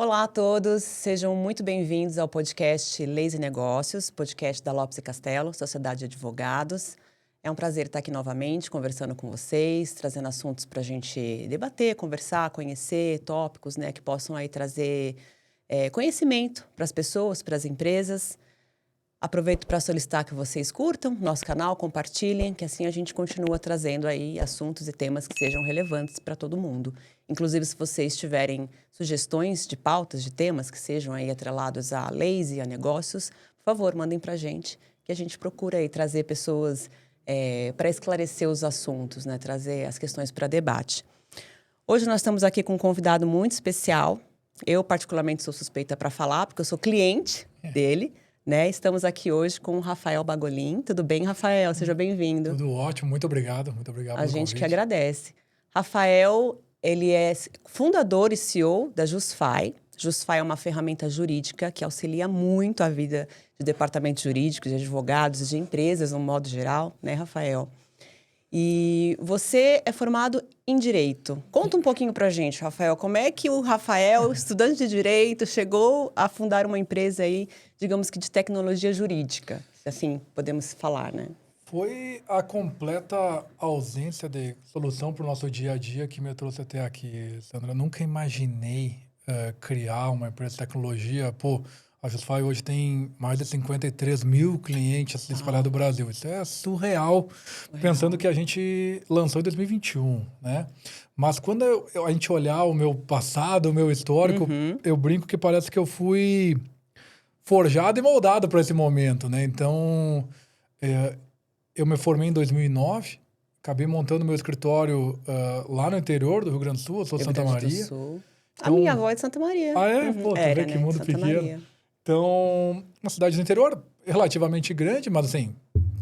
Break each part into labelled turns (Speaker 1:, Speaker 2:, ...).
Speaker 1: Olá a todos, sejam muito bem-vindos ao podcast Leis e Negócios, podcast da Lopes e Castelo, Sociedade de Advogados. É um prazer estar aqui novamente, conversando com vocês, trazendo assuntos para a gente debater, conversar, conhecer tópicos, que possam aí trazer conhecimento para as pessoas, para as empresas. Aproveito para solicitar que vocês curtam nosso canal, compartilhem, que assim a gente continua trazendo aí assuntos e temas que sejam relevantes para todo mundo. Inclusive, se vocês tiverem sugestões de pautas, de temas que sejam aí atrelados a leis e a negócios, por favor, mandem para a gente, que a gente procura aí trazer pessoas para esclarecer os assuntos, trazer as questões para debate. Hoje nós estamos aqui com um convidado muito especial. Eu, particularmente, sou suspeita para falar, porque eu sou cliente dele. Estamos aqui hoje com o Rafael Bagolin. Tudo bem, Rafael? Seja bem-vindo.
Speaker 2: Tudo ótimo, muito obrigado. Muito obrigado pelo
Speaker 1: convite. A gente que agradece. Rafael, ele é fundador e CEO da Jusfy. Jusfy é uma ferramenta jurídica que auxilia muito a vida de departamentos jurídicos, de advogados, de empresas, no modo geral, Rafael? E você é formado em Direito. Conta um pouquinho pra gente, Rafael, como é que o Rafael, estudante de Direito, chegou a fundar uma empresa aí, digamos que de tecnologia jurídica, se assim podemos falar,
Speaker 2: Foi a completa ausência de solução para o nosso dia a dia que me trouxe até aqui, Sandra. Eu nunca imaginei criar uma empresa de tecnologia. A Jusfy hoje tem mais de 53 mil clientes espalhados no Brasil. Isso é surreal, pensando que a gente lançou em 2021, Mas quando a gente olhar o meu passado, o meu histórico, eu brinco que parece que eu fui forjado e moldado para esse momento, Então, eu me formei em 2009, acabei montando meu escritório lá no interior do Rio Grande do Sul, eu sou de Santa Maria.
Speaker 1: Então, a minha avó é de Santa Maria.
Speaker 2: Ah, é? Pô, tu vê que mundo
Speaker 1: Santa
Speaker 2: pequeno.
Speaker 1: Maria.
Speaker 2: Então, uma cidade do interior relativamente grande, mas assim,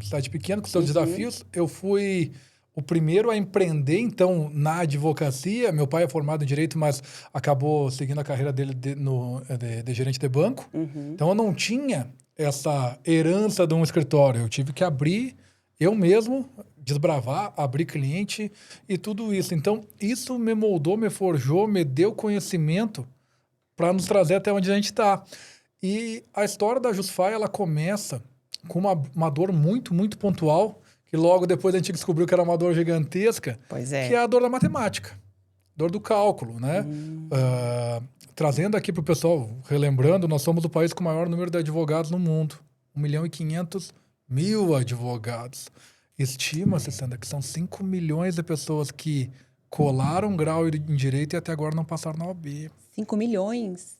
Speaker 2: cidade pequena, com seus desafios. Eu fui o primeiro a empreender, então, na advocacia. Meu pai é formado em Direito, mas acabou seguindo a carreira dele de gerente de banco. Então, eu não tinha essa herança de um escritório. Eu tive que abrir eu mesmo, desbravar, abrir cliente e tudo isso. Então, isso me moldou, me forjou, me deu conhecimento para nos trazer até onde a gente está. E a história da Jusfy, ela começa com uma dor muito, muito pontual, que logo depois a gente descobriu que era uma dor gigantesca, que é a dor da matemática, dor do cálculo, Trazendo aqui para o pessoal, relembrando, nós somos o país com o maior número de advogados no mundo. 1.500.000 advogados. Estima-se, Sandra, que são 5 milhões de pessoas que colaram um grau em Direito e até agora não passaram na OAB.
Speaker 1: 5 milhões?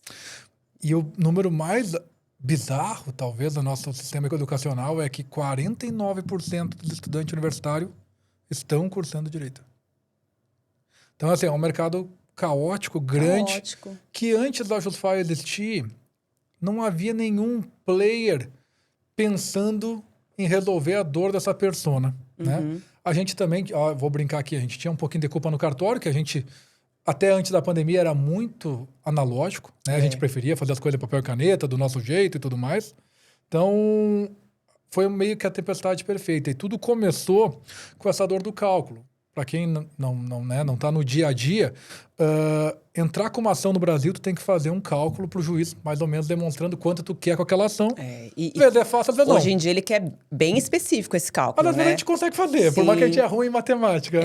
Speaker 2: E o número mais bizarro, talvez, do nosso sistema educacional é que 49% dos estudantes universitários estão cursando Direito. Então, assim, é um mercado caótico, grande, que antes da Jusfy existir, não havia nenhum player pensando em resolver a dor dessa persona, A gente também, vou brincar aqui, a gente tinha um pouquinho de culpa no cartório, que a gente, até antes da pandemia, era muito analógico, A gente preferia fazer as coisas de papel e caneta, do nosso jeito e tudo mais. Então, foi meio que a tempestade perfeita. E tudo começou com essa dor do cálculo. Para quem não está no dia a dia, entrar com uma ação no Brasil, tu tem que fazer um cálculo para o juiz, mais ou menos demonstrando quanto tu quer com aquela ação. Às vezes é fácil, às vezes não.
Speaker 1: Hoje em dia ele quer bem específico esse cálculo,
Speaker 2: Mas às vezes a gente consegue fazer, por mais que a gente é ruim em matemática,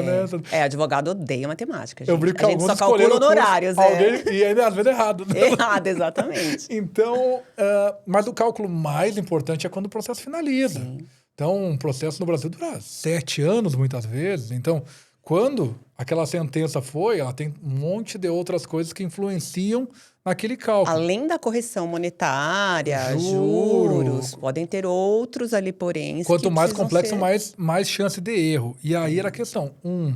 Speaker 1: advogado odeia matemática, gente.
Speaker 2: Eu brinco que
Speaker 1: a gente só calcula honorários.
Speaker 2: E ainda às vezes errado.
Speaker 1: Errado, exatamente.
Speaker 2: Então, mas o cálculo mais importante é quando o processo finaliza. Sim. Então, um processo no Brasil dura 7 anos, muitas vezes. Então, quando aquela sentença ela tem um monte de outras coisas que influenciam naquele cálculo.
Speaker 1: Além da correção monetária, juros, podem ter outros ali, porém.
Speaker 2: Quanto mais complexo, mais chance de erro. E aí era a questão, um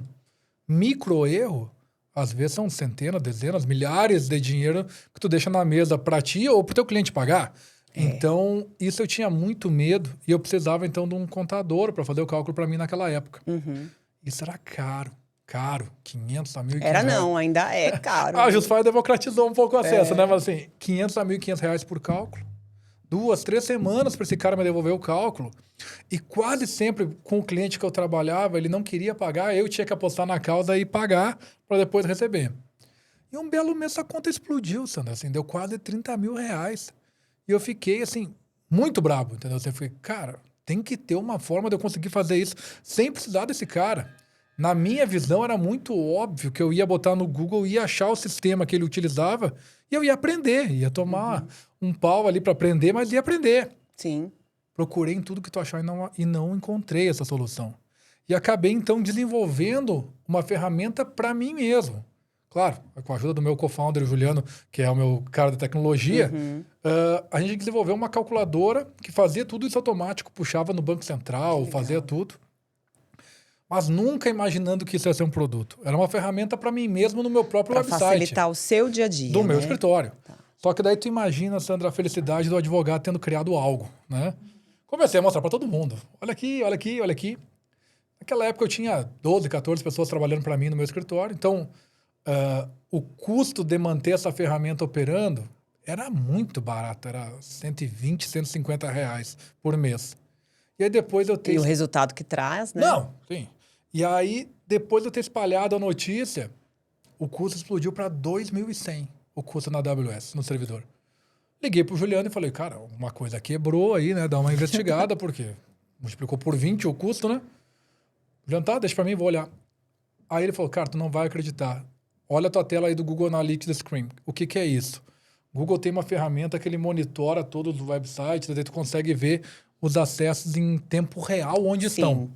Speaker 2: micro-erro, às vezes são centenas, dezenas, milhares de dinheiro que tu deixa na mesa para ti ou para o teu cliente pagar. Então, isso eu tinha muito medo e eu precisava, então, de um contador para fazer o cálculo para mim naquela época. Isso era caro, 500 a 1.500
Speaker 1: Era não, ainda é caro.
Speaker 2: A Jusfy democratizou um pouco o acesso, Mas assim, 500 a 1.500 reais por cálculo. 2, 3 semanas para esse cara me devolver o cálculo. E quase sempre, com o cliente que eu trabalhava, ele não queria pagar, eu tinha que apostar na causa e pagar para depois receber. E um belo mês essa conta explodiu, Sandra, assim, deu quase 30 mil reais. E eu fiquei, assim, muito brabo, entendeu? Eu fiquei, cara, tem que ter uma forma de eu conseguir fazer isso sem precisar desse cara. Na minha visão, era muito óbvio que eu ia botar no Google, ia achar o sistema que ele utilizava e eu ia aprender. Ia tomar um pau ali para aprender, mas ia aprender.
Speaker 1: Sim.
Speaker 2: Procurei em tudo que tu achar e não encontrei essa solução. E acabei, então, desenvolvendo uma ferramenta para mim mesmo. Claro, com a ajuda do meu co-founder, Juliano, que é o meu cara de tecnologia, a gente desenvolveu uma calculadora que fazia tudo isso automático, puxava no Banco Central, fazia tudo. Mas nunca imaginando que isso ia ser um produto. Era uma ferramenta para mim mesmo no meu próprio website.
Speaker 1: Para facilitar o seu dia a dia,
Speaker 2: do
Speaker 1: né?
Speaker 2: meu escritório. Tá. Só que daí tu imagina, Sandra, a felicidade do advogado tendo criado algo, né? Comecei a mostrar para todo mundo. Olha aqui, olha aqui, olha aqui. Naquela época eu tinha 12, 14 pessoas trabalhando para mim no meu escritório. Então, o custo de manter essa ferramenta operando era muito barato. Era 120, 150 reais por mês. E aí depois eu tenho...
Speaker 1: E o resultado que traz, né?
Speaker 2: Não, sim. E aí, depois de eu ter espalhado a notícia, o custo explodiu para 2.100, o custo na AWS, no servidor. Liguei pro Juliano e falei, cara, uma coisa quebrou aí, né? Dá uma investigada, porque multiplicou por 20 o custo, né? Juliano, tá, deixa pra mim, vou olhar. Aí ele falou, cara, tu não vai acreditar. Olha a tua tela aí do Google Analytics Screen. O que que é isso? O Google tem uma ferramenta que ele monitora todos os websites, daí tu consegue ver os acessos em tempo real onde estão.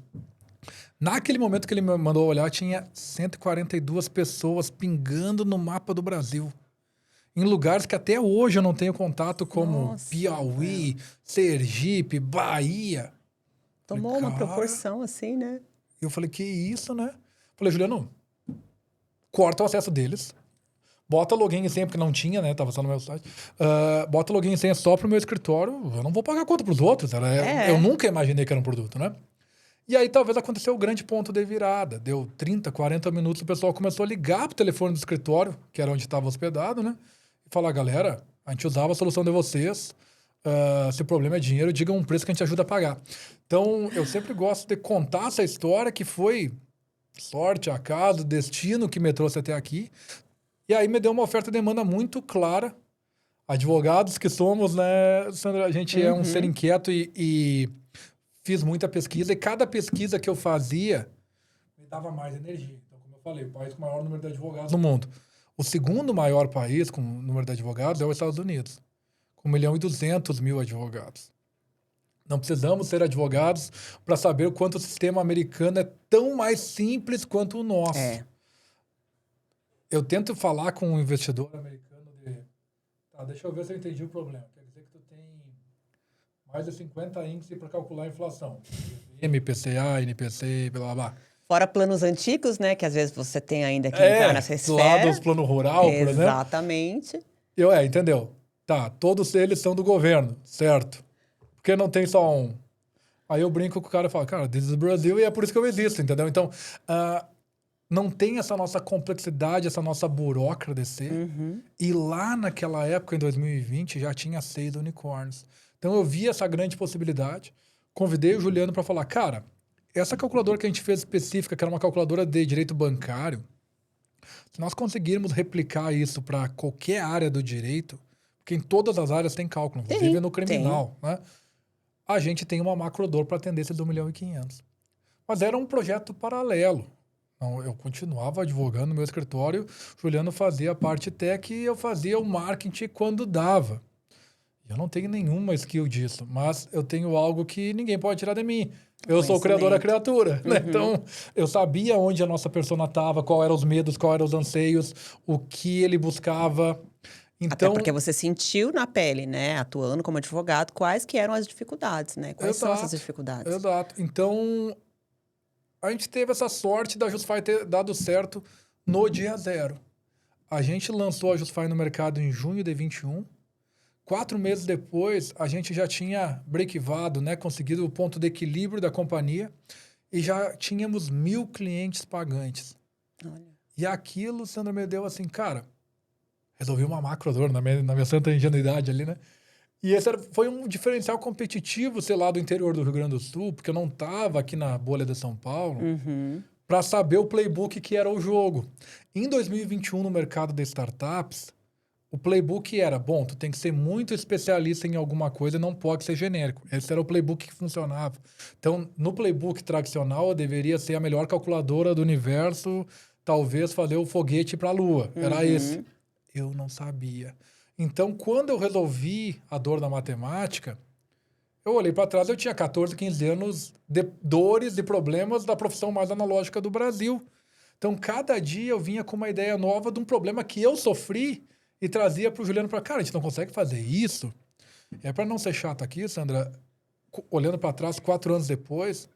Speaker 2: Naquele momento que ele me mandou olhar, tinha 142 pessoas pingando no mapa do Brasil. Em lugares que até hoje eu não tenho contato, como Piauí, Sergipe, Bahia.
Speaker 1: Tomou uma proporção assim, né?
Speaker 2: Eu falei, que isso, né? Falei, Juliano, corta o acesso deles. Bota login e senha, porque não tinha, né? Tava só no meu site. Bota login e senha só pro meu escritório. Eu não vou pagar conta pros outros. Eu nunca imaginei que era um produto, né? E aí talvez aconteceu o grande ponto de virada. Deu 30, 40 minutos, o pessoal começou a ligar pro telefone do escritório, que era onde estava hospedado, né? E falar, galera, a gente usava a solução de vocês. Se o problema é dinheiro, digam um preço que a gente ajuda a pagar. Então, eu sempre gosto de contar essa história que foi sorte, acaso, destino que me trouxe até aqui. E aí me deu uma oferta e demanda muito clara. Advogados que somos, né, Sandra? A gente é um ser inquieto e fiz muita pesquisa. E cada pesquisa que eu fazia me dava mais energia. Então, como eu falei, o país com o maior número de advogados no mundo. O segundo maior país com o número de advogados é os Estados Unidos, com 1.200.000 advogados. Não precisamos ser advogados para saber o quanto o sistema americano é tão mais simples quanto o nosso. Eu tento falar com um investidor americano de... Tá, deixa eu ver se eu entendi o problema. Quer dizer que tu tem mais de 50 índices para calcular a inflação. MPCA, NPC, blá, blá, blá.
Speaker 1: Fora planos antigos, né? Que às vezes você tem ainda que entrar nessa esfera.
Speaker 2: Lá dos planos rural, por exemplo.
Speaker 1: Exatamente.
Speaker 2: Entendeu? Tá, todos eles são do governo, certo? Porque não tem só um. Aí eu brinco com o cara e falo, cara, this is Brasil e é por isso que eu existo, entendeu? Então, não tem essa nossa complexidade, essa nossa burocracia. E lá naquela época, em 2020, já tinha 6 unicórnios. Então eu vi essa grande possibilidade, convidei o Juliano para falar, cara, essa calculadora que a gente fez específica, que era uma calculadora de direito bancário, se nós conseguirmos replicar isso para qualquer área do direito, porque em todas as áreas tem cálculo, inclusive no criminal, né? A gente tem uma macrodor para atender esses 1.500.000. Mas era um projeto paralelo. Então, eu continuava advogando no meu escritório, Juliano fazia a parte tech e eu fazia o marketing quando dava. Eu não tenho nenhuma skill disso, mas eu tenho algo que ninguém pode tirar de mim. Eu sou o criador da criatura, né? Então, eu sabia onde a nossa persona estava, quais eram os medos, quais eram os anseios, o que ele buscava. Então,
Speaker 1: até porque você sentiu na pele, né? Atuando como advogado, quais que eram as dificuldades, né? Quais são essas dificuldades?
Speaker 2: Exato. Então, a gente teve essa sorte da Justify ter dado certo no dia 0. A gente lançou a Justify no mercado em junho de 21. 4 meses depois, a gente já tinha breakivado, né? Conseguido o ponto de equilíbrio da companhia e já tínhamos 1.000 clientes pagantes.
Speaker 1: Olha.
Speaker 2: E aquilo, Sandra, me deu assim, cara, resolvi uma macrodor na minha santa ingenuidade ali, né? E esse foi um diferencial competitivo, sei lá, do interior do Rio Grande do Sul, porque eu não estava aqui na bolha de São Paulo, para saber o playbook que era o jogo. Em 2021, no mercado de startups, o playbook era, bom, tu tem que ser muito especialista em alguma coisa e não pode ser genérico. Esse era o playbook que funcionava. Então, no playbook tradicional, eu deveria ser a melhor calculadora do universo, talvez fazer o foguete para a Lua. Era esse. Eu não sabia. Então, quando eu resolvi a dor da matemática, eu olhei para trás, eu tinha 14, 15 anos de dores e problemas da profissão mais analógica do Brasil. Então, cada dia eu vinha com uma ideia nova de um problema que eu sofri e trazia para o Juliano para cara, a gente não consegue fazer isso. É para não ser chato aqui, Sandra, olhando para trás, 4 anos depois,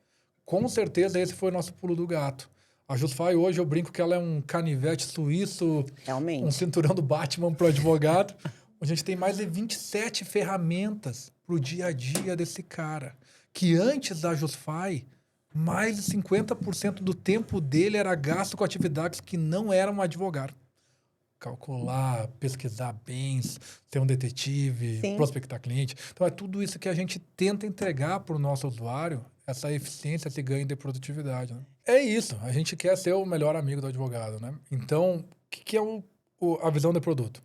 Speaker 2: com certeza esse foi o nosso pulo do gato. A Jusfy hoje eu brinco que ela é um canivete suíço,
Speaker 1: Realmente.
Speaker 2: um cinturão do Batman para o advogado. A gente tem mais de 27 ferramentas para o dia a dia desse cara. Que antes da Jusfy, mais de 50% do tempo dele era gasto com atividades que não eram advogado. Calcular, pesquisar bens, ser um detetive,
Speaker 1: Sim.
Speaker 2: prospectar cliente. Então, é tudo isso que a gente tenta entregar para o nosso usuário, essa eficiência, esse ganho de produtividade. Né? É isso. A gente quer ser o melhor amigo do advogado. Né? Então, o que é a visão de produto?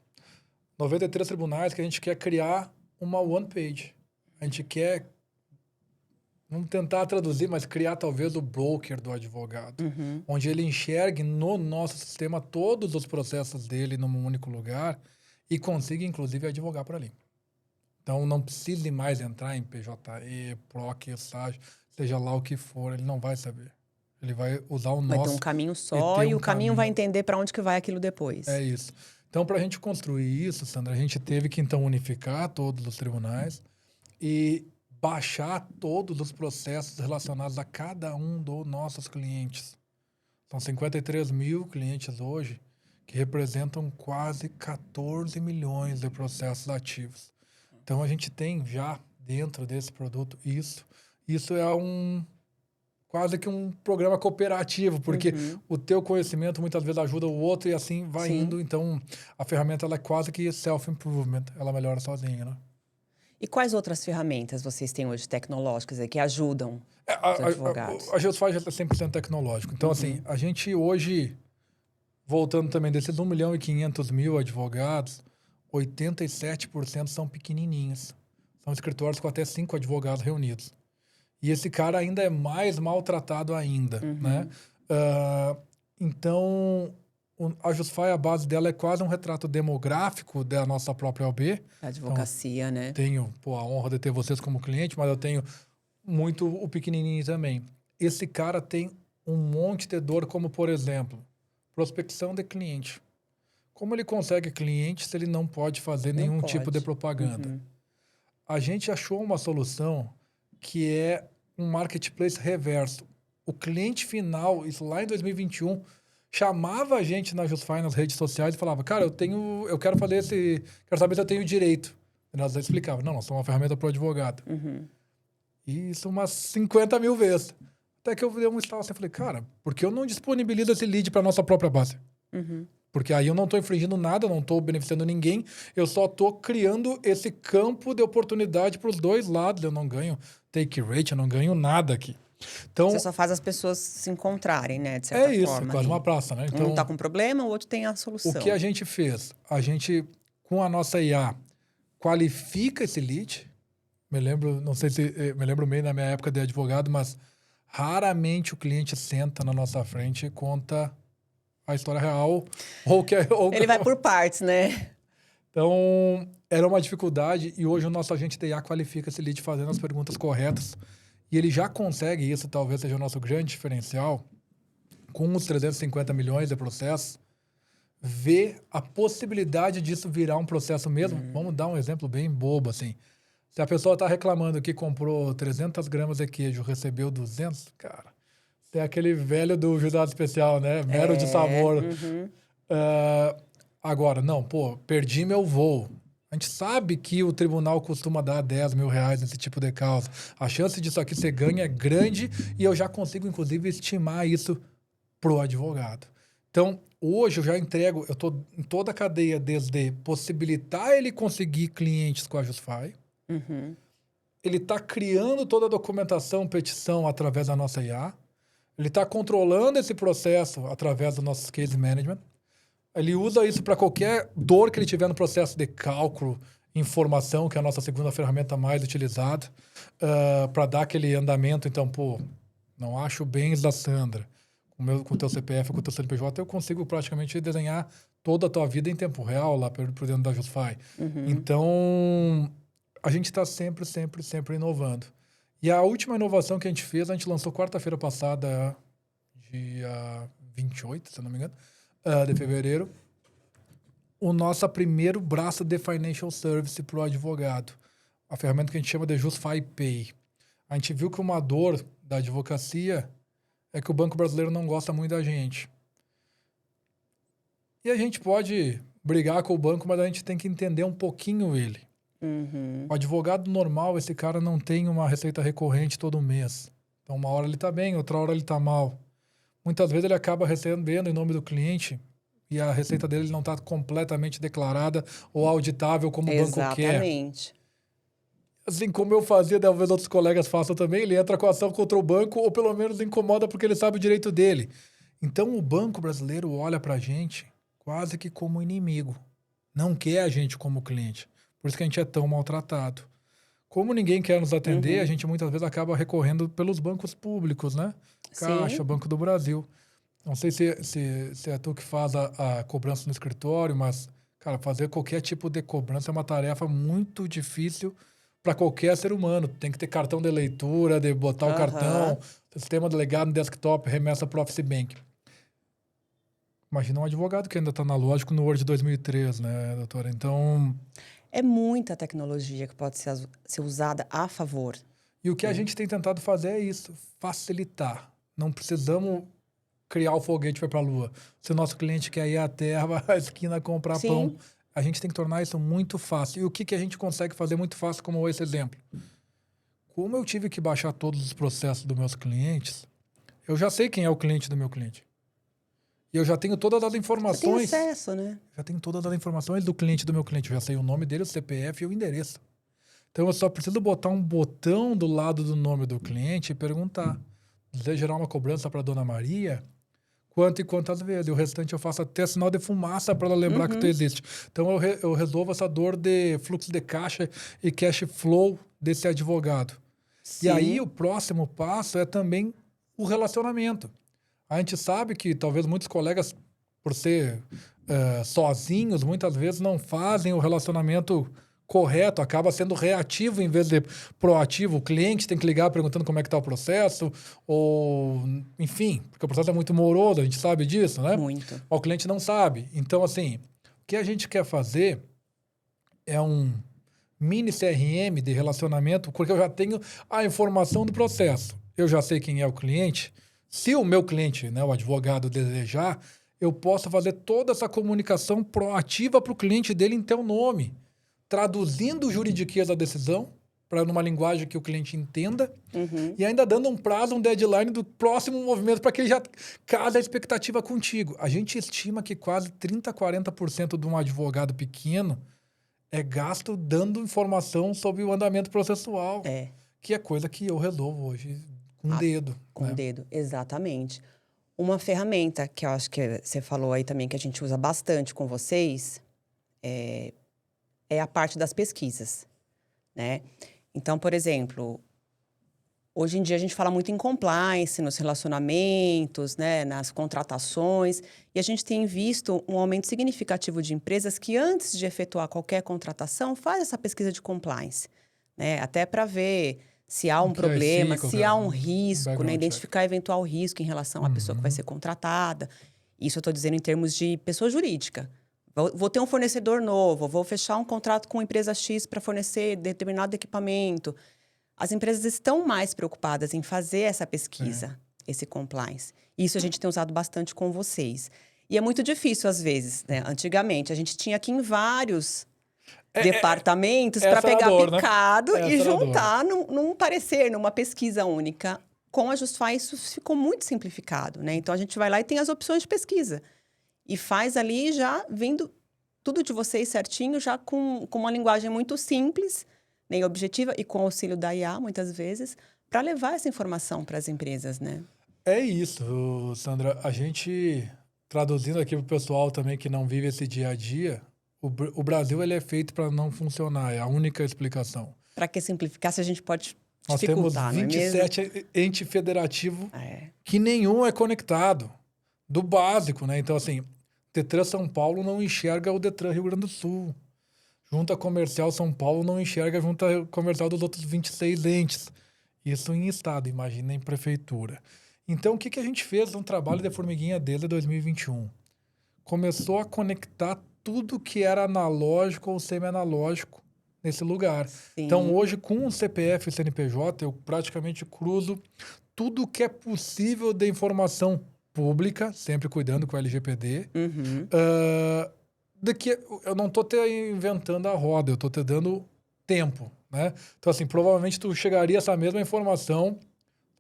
Speaker 2: 93 tribunais que a gente quer criar uma one page. A gente quer, vamos tentar traduzir, mas criar talvez o broker do advogado, onde ele enxergue no nosso sistema todos os processos dele num único lugar e consiga, inclusive, advogar por ali. Então, não precise mais entrar em PJE, PROC, estágio, seja lá o que for, ele não vai saber. Ele vai usar o nosso...
Speaker 1: Vai ter um caminho só e o caminho vai entender para onde que vai aquilo depois.
Speaker 2: É isso. Então, para a gente construir isso, Sandra, a gente teve que, então, unificar todos os tribunais e baixar todos os processos relacionados a cada um dos nossos clientes. São 53 mil clientes hoje, que representam quase 14 milhões de processos ativos. Então, a gente tem já dentro desse produto isso. Isso é quase que um programa cooperativo, porque o teu conhecimento muitas vezes ajuda o outro e assim vai indo. Então, a ferramenta ela é quase que self-improvement. Ela melhora sozinha, né?
Speaker 1: E quais outras ferramentas vocês têm hoje tecnológicas que ajudam os advogados?
Speaker 2: A Jusfy já está 100% tecnológico. Então, assim, a gente hoje, voltando também desses 1.500.000 advogados, 87% são pequenininhos. São escritórios com até 5 advogados reunidos. E esse cara ainda é mais maltratado ainda, né? Então, a Jusfy, a base dela é quase um retrato demográfico da nossa própria OAB.
Speaker 1: A advocacia,
Speaker 2: então,
Speaker 1: né?
Speaker 2: Tenho a honra de ter vocês como cliente, mas eu tenho muito o pequenininho também. Esse cara tem um monte de dor, como, por exemplo, prospecção de cliente. Como ele consegue cliente se ele não pode fazer nenhum tipo de propaganda? A gente achou uma solução que é um marketplace reverso. O cliente final, isso lá em 2021, chamava a gente na Jusfy nas redes sociais e falava, cara, eu quero fazer quero saber se eu tenho direito. E nós explicava, não, nós somos uma ferramenta para o advogado. E isso umas 50 mil vezes. Até que eu dei um estalo assim, falei, cara, por que eu não disponibilizo esse lead para nossa própria base? Porque aí eu não estou infringindo nada, não estou beneficiando ninguém, eu só estou criando esse campo de oportunidade para os dois lados. Eu não ganho take rate, eu não ganho nada aqui. Então,
Speaker 1: você só faz as pessoas se encontrarem, né? De certa forma.
Speaker 2: É isso, quase uma praça, né?
Speaker 1: Então, um está com problema, o outro tem a solução.
Speaker 2: O que a gente fez? A gente, com a nossa IA, qualifica esse lead. Me lembro meio na minha época de advogado, mas raramente o cliente senta na nossa frente e conta a história real.
Speaker 1: Ele vai por partes, né?
Speaker 2: Então, era uma dificuldade e hoje o nosso agente de IA qualifica esse lead fazendo as perguntas corretas. E ele já consegue, isso talvez seja o nosso grande diferencial, com os 350 milhões de processos, ver a possibilidade disso virar um processo mesmo. Vamos dar um exemplo bem bobo, assim. Se a pessoa está reclamando que comprou 300 gramas de queijo, recebeu 200, cara, é aquele velho do juizado especial, né? Mero de sabor. Agora, não, perdi meu voo. A gente sabe que o tribunal costuma dar 10 mil reais nesse tipo de causa. A chance disso aqui ser ganho é grande e eu já consigo, inclusive, estimar isso pro advogado. Então, hoje eu já entrego, eu estou em toda a cadeia desde possibilitar ele conseguir clientes com a Jusfy. Ele está criando toda a documentação, petição através da nossa IA. Ele está controlando esse processo através do nosso case management. Ele usa isso para qualquer dor que ele tiver no processo de cálculo, informação, que é a nossa segunda ferramenta mais utilizada, para dar aquele andamento. Então, não acho bens da Sandra. Com o teu CPF, com o teu CNPJ, eu consigo praticamente desenhar toda a tua vida em tempo real lá por dentro da Justfy. Então, a gente está sempre, sempre, sempre inovando. E a última inovação que a gente fez, a gente lançou quarta-feira passada, dia 28, se eu não me engano, de fevereiro, o nosso primeiro braço de financial service para o advogado. A ferramenta que a gente chama de Justfy Pay. A gente viu que uma dor da advocacia é que o Banco Brasileiro não gosta muito da gente. E a gente pode brigar com o banco, mas a gente tem que entender um pouquinho ele. O advogado normal, esse cara não tem uma receita recorrente todo mês. Então, uma hora ele está bem, outra hora ele está mal. Muitas vezes ele acaba recebendo em nome do cliente e a receita dele não está completamente declarada ou auditável como o banco quer.
Speaker 1: Exatamente.
Speaker 2: Assim como eu fazia, talvez outros colegas façam também, ele entra com ação contra o banco ou pelo menos incomoda porque ele sabe o direito dele. Então, o Banco Brasileiro olha para a gente quase que como inimigo. Não quer a gente como cliente. Por isso que a gente é tão maltratado. Como ninguém quer nos atender, a gente muitas vezes acaba recorrendo pelos bancos públicos, né? Caixa,
Speaker 1: Sim.
Speaker 2: Banco do Brasil. Não sei se é tu que faz a cobrança no escritório, mas, cara, fazer qualquer tipo de cobrança é uma tarefa muito difícil para qualquer ser humano. Tem que ter cartão de leitura, de botar o cartão, sistema delegado no desktop, remessa para o Office Bank. Imagina um advogado que ainda está analógico no Word 2003, né, doutora? Então...
Speaker 1: É muita tecnologia que pode ser usada a favor.
Speaker 2: E o que a gente tem tentado fazer é isso, facilitar. Não precisamos criar o foguete para a Lua. Se o nosso cliente quer ir à Terra, vai à esquina comprar pão. A gente tem que tornar isso muito fácil. E o que a gente consegue fazer muito fácil, como esse exemplo? Como eu tive que baixar todos os processos dos meus clientes, eu já sei quem é o cliente do meu cliente. E eu já tenho todas as informações.
Speaker 1: Você tem acesso, né?
Speaker 2: Já tenho todas as informações do cliente do meu cliente. Eu já sei o nome dele, o CPF e o endereço. Então, eu só preciso botar um botão do lado do nome do cliente e perguntar. Deseja gerar uma cobrança para a dona Maria? Quanto e quantas vezes? E o restante eu faço até sinal de fumaça para ela lembrar que tu existe. Então, eu resolvo essa dor de fluxo de caixa e cash flow desse advogado.
Speaker 1: Sim.
Speaker 2: E aí, o próximo passo é também o relacionamento. A gente sabe que talvez muitos colegas, por ser sozinhos, muitas vezes não fazem o relacionamento correto, acaba sendo reativo em vez de proativo. O cliente tem que ligar perguntando como é que está o processo, ou enfim, porque o processo é muito moroso, a gente sabe disso, né?
Speaker 1: Muito.
Speaker 2: Mas o cliente não sabe. Então, assim, o que a gente quer fazer é um mini CRM de relacionamento, porque eu já tenho a informação do processo. Eu já sei quem é o cliente. Se o meu cliente, né, o advogado, desejar, eu posso fazer toda essa comunicação proativa para o cliente dele em teu nome, traduzindo o juridiquês da decisão para numa linguagem que o cliente entenda e ainda dando um prazo, um deadline do próximo movimento para que ele já case a expectativa contigo. A gente estima que quase 30%, 40% de um advogado pequeno é gasto dando informação sobre o andamento processual, que é coisa que eu resolvo hoje com o dedo.
Speaker 1: Com o dedo, exatamente. Uma ferramenta que eu acho que você falou aí também que a gente usa bastante com vocês é a parte das pesquisas, né? Então, por exemplo, hoje em dia a gente fala muito em compliance, nos relacionamentos, né, nas contratações, e a gente tem visto um aumento significativo de empresas que antes de efetuar qualquer contratação faz essa pesquisa de compliance, né? Até para ver se há um problema, se há um risco, né? Identificar eventual risco em relação à pessoa que vai ser contratada. Isso eu estou dizendo em termos de pessoa jurídica. Vou ter um fornecedor novo, vou fechar um contrato com a empresa X para fornecer determinado equipamento. As empresas estão mais preocupadas em fazer essa pesquisa, esse compliance. Isso a gente tem usado bastante com vocês. E é muito difícil, às vezes, né? Antigamente, a gente tinha aqui em vários departamentos para pegar picado e juntar num parecer, numa pesquisa única. Com a Justfy, isso ficou muito simplificado, né? Então, a gente vai lá e tem as opções de pesquisa. E faz ali já vindo tudo de vocês certinho, já com uma linguagem muito simples, né, e objetiva, e com o auxílio da IA, muitas vezes, para levar essa informação para as empresas, né?
Speaker 2: É isso, Sandra. A gente, traduzindo aqui para o pessoal também que não vive esse dia a dia, o Brasil ele é feito para não funcionar, é a única explicação.
Speaker 1: Para que simplificar se a gente pode
Speaker 2: Nós temos
Speaker 1: dificultar, não é mesmo?
Speaker 2: 27 entes federativos
Speaker 1: É.
Speaker 2: que nenhum é conectado, do básico, né? Então, assim, Detran São Paulo não enxerga o Detran Rio Grande do Sul. Junta Comercial São Paulo não enxerga a Junta Comercial dos outros 26 entes. Isso em estado, imagina em prefeitura. Então, o que a gente fez um trabalho de formiguinha desde 2021? Começou a conectar tudo que era analógico ou semi-analógico nesse lugar. Então,
Speaker 1: Sim.
Speaker 2: hoje, com o CPF e CNPJ, eu praticamente cruzo tudo que é possível de informação pública, sempre cuidando com o LGPD,
Speaker 1: Uhum.
Speaker 2: daqui eu não estou te inventando a roda, eu estou te dando tempo, né? Então, assim, provavelmente tu chegaria a essa mesma informação,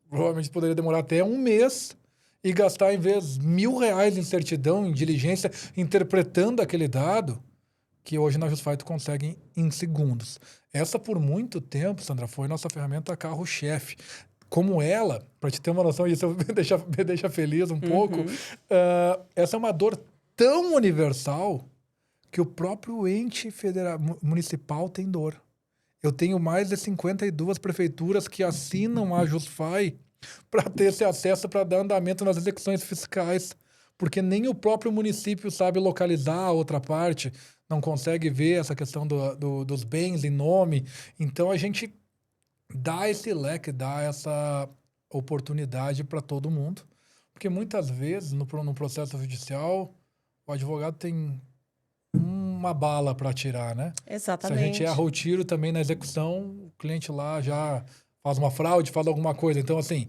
Speaker 2: provavelmente poderia demorar até um mês e gastar, em vez de R$ 1.000 em certidão, em diligência, interpretando aquele dado, que hoje na Justify tu consegue em segundos. Essa, por muito tempo, Sandra, foi nossa ferramenta carro-chefe. Como ela, para te ter uma noção, isso me deixa feliz um pouco,
Speaker 1: Uhum.
Speaker 2: essa é uma dor tão universal que o próprio ente municipal tem dor. Eu tenho mais de 52 prefeituras que assinam a Justify para ter esse acesso para dar andamento nas execuções fiscais, porque nem o próprio município sabe localizar a outra parte, não consegue ver essa questão dos bens em nome. Então a gente dá esse leque, dá essa oportunidade para todo mundo, porque muitas vezes no processo judicial o advogado tem uma bala para tirar, né? Se a gente erra
Speaker 1: Exatamente.
Speaker 2: o tiro também na execução, o cliente lá já faz uma fraude, faz alguma coisa. Então, assim,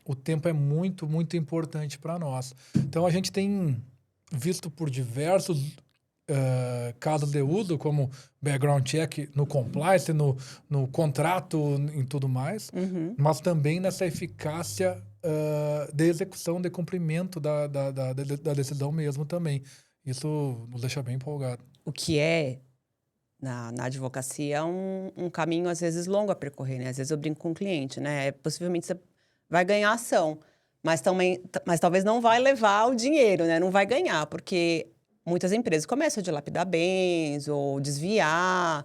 Speaker 2: o tempo é muito, muito importante para nós. Então, a gente tem visto por diversos casos de uso, como background check no compliance, no contrato, em tudo mais,
Speaker 1: Uhum.
Speaker 2: mas também nessa eficácia de execução, de cumprimento da decisão mesmo também. Isso nos deixa bem empolgado.
Speaker 1: O que é, na advocacia, um caminho, às vezes, longo a percorrer, né? Às vezes eu brinco com o cliente, né? Possivelmente você vai ganhar ação, mas também, mas talvez não vai levar o dinheiro, né? Não vai ganhar, porque muitas empresas começam a dilapidar bens ou desviar.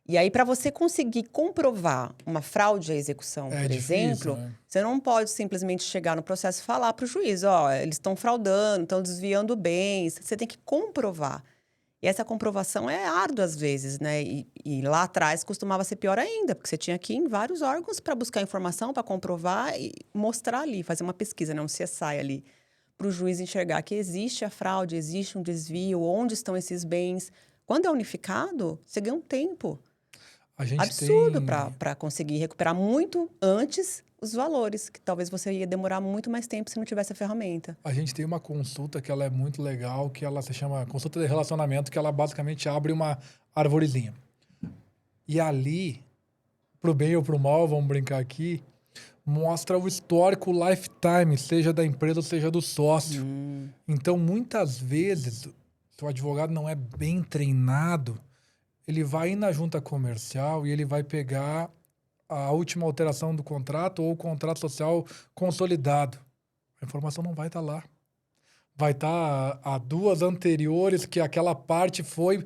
Speaker 1: E aí, para você conseguir comprovar uma fraude à execução,
Speaker 2: É
Speaker 1: por
Speaker 2: difícil,
Speaker 1: exemplo,
Speaker 2: né?
Speaker 1: você não pode simplesmente chegar no processo e falar para o juiz, ó, eles estão fraudando, estão desviando bens. Você tem que comprovar. E essa comprovação é árdua às vezes, né? E lá atrás costumava ser pior ainda, porque você tinha que ir em vários órgãos para buscar informação, para comprovar e mostrar ali, fazer uma pesquisa, né? Um CSI ali, para o juiz enxergar que existe a fraude, existe um desvio, onde estão esses bens. Quando é unificado, você ganha um tempo
Speaker 2: A gente
Speaker 1: absurdo
Speaker 2: tem,
Speaker 1: para conseguir recuperar muito antes os valores, que talvez você ia demorar muito mais tempo se não tivesse a ferramenta.
Speaker 2: a gente tem uma consulta que ela é muito legal, que ela se chama consulta de relacionamento, que ela basicamente abre uma arvorezinha. E ali, pro bem ou pro mal, vamos brincar aqui, mostra o histórico lifetime, seja da empresa, seja do sócio. Então, muitas vezes, se o advogado não é bem treinado, ele vai ir na junta comercial e ele vai pegar a última alteração do contrato ou o contrato social consolidado. A informação não vai estar lá. Vai estar a duas anteriores que aquela parte foi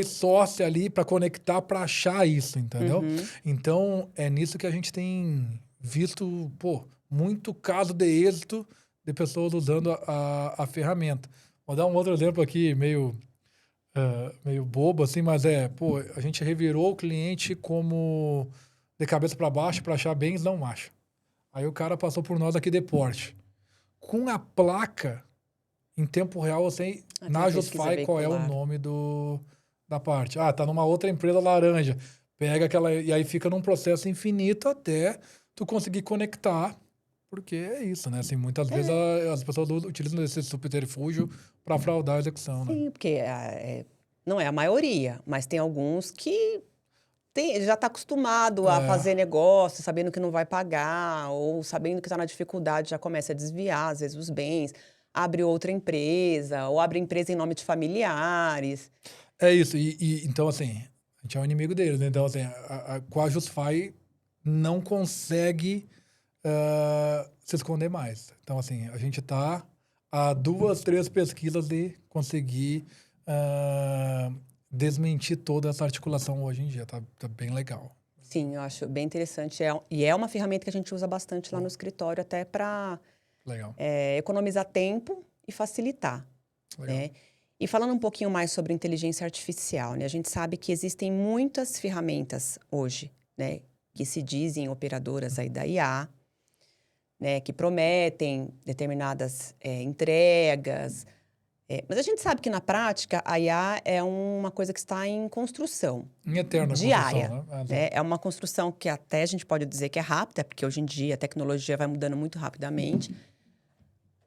Speaker 2: sócia ali para conectar para achar isso, entendeu?
Speaker 1: Uhum.
Speaker 2: Então, é nisso que a gente tem visto, pô, muito caso de êxito de pessoas usando a ferramenta. Vou dar um outro exemplo aqui, meio bobo, assim, mas pô, a gente revirou o cliente como de cabeça para baixo para achar bens, não acha. Aí o cara passou por nós aqui de Porsche. Com a placa, em tempo real, eu sei
Speaker 1: Ah, tem a
Speaker 2: na
Speaker 1: pesquisa
Speaker 2: Justify qual é o
Speaker 1: veicular.
Speaker 2: nome da parte. Ah, tá numa outra empresa laranja. Pega aquela. E aí fica num processo infinito até tu conseguir conectar. Porque é isso, né? Assim, muitas vezes
Speaker 1: É,
Speaker 2: as pessoas utilizam esse subterfúgio para fraudar a execução, né?
Speaker 1: sim, porque não é a maioria, mas tem alguns que já está acostumado a
Speaker 2: É,
Speaker 1: fazer negócio, sabendo que não vai pagar, ou sabendo que está na dificuldade, já começa a desviar, às vezes, os bens, abre outra empresa, ou abre empresa em nome de familiares.
Speaker 2: é isso. Então, assim, a gente é o inimigo deles, né? Então, assim, com a Justify não consegue se esconder mais. Então, assim, a gente está a 2, 3 pesquisas de conseguir desmentir toda essa articulação hoje em dia. Tá bem legal.
Speaker 1: Sim, eu acho bem interessante. E é uma ferramenta que a gente usa bastante lá no escritório, até para economizar tempo e facilitar. Né? E falando um pouquinho mais sobre inteligência artificial, né? A gente sabe que existem muitas ferramentas hoje, né? Que se dizem operadoras aí da IA, né? Que prometem determinadas entregas. Mas a gente sabe que, na prática, a IA é uma coisa que está em construção.
Speaker 2: Em eterna
Speaker 1: diária,
Speaker 2: construção,
Speaker 1: né? É uma construção que até a gente pode dizer que é rápida, porque hoje em dia a tecnologia vai mudando muito rapidamente.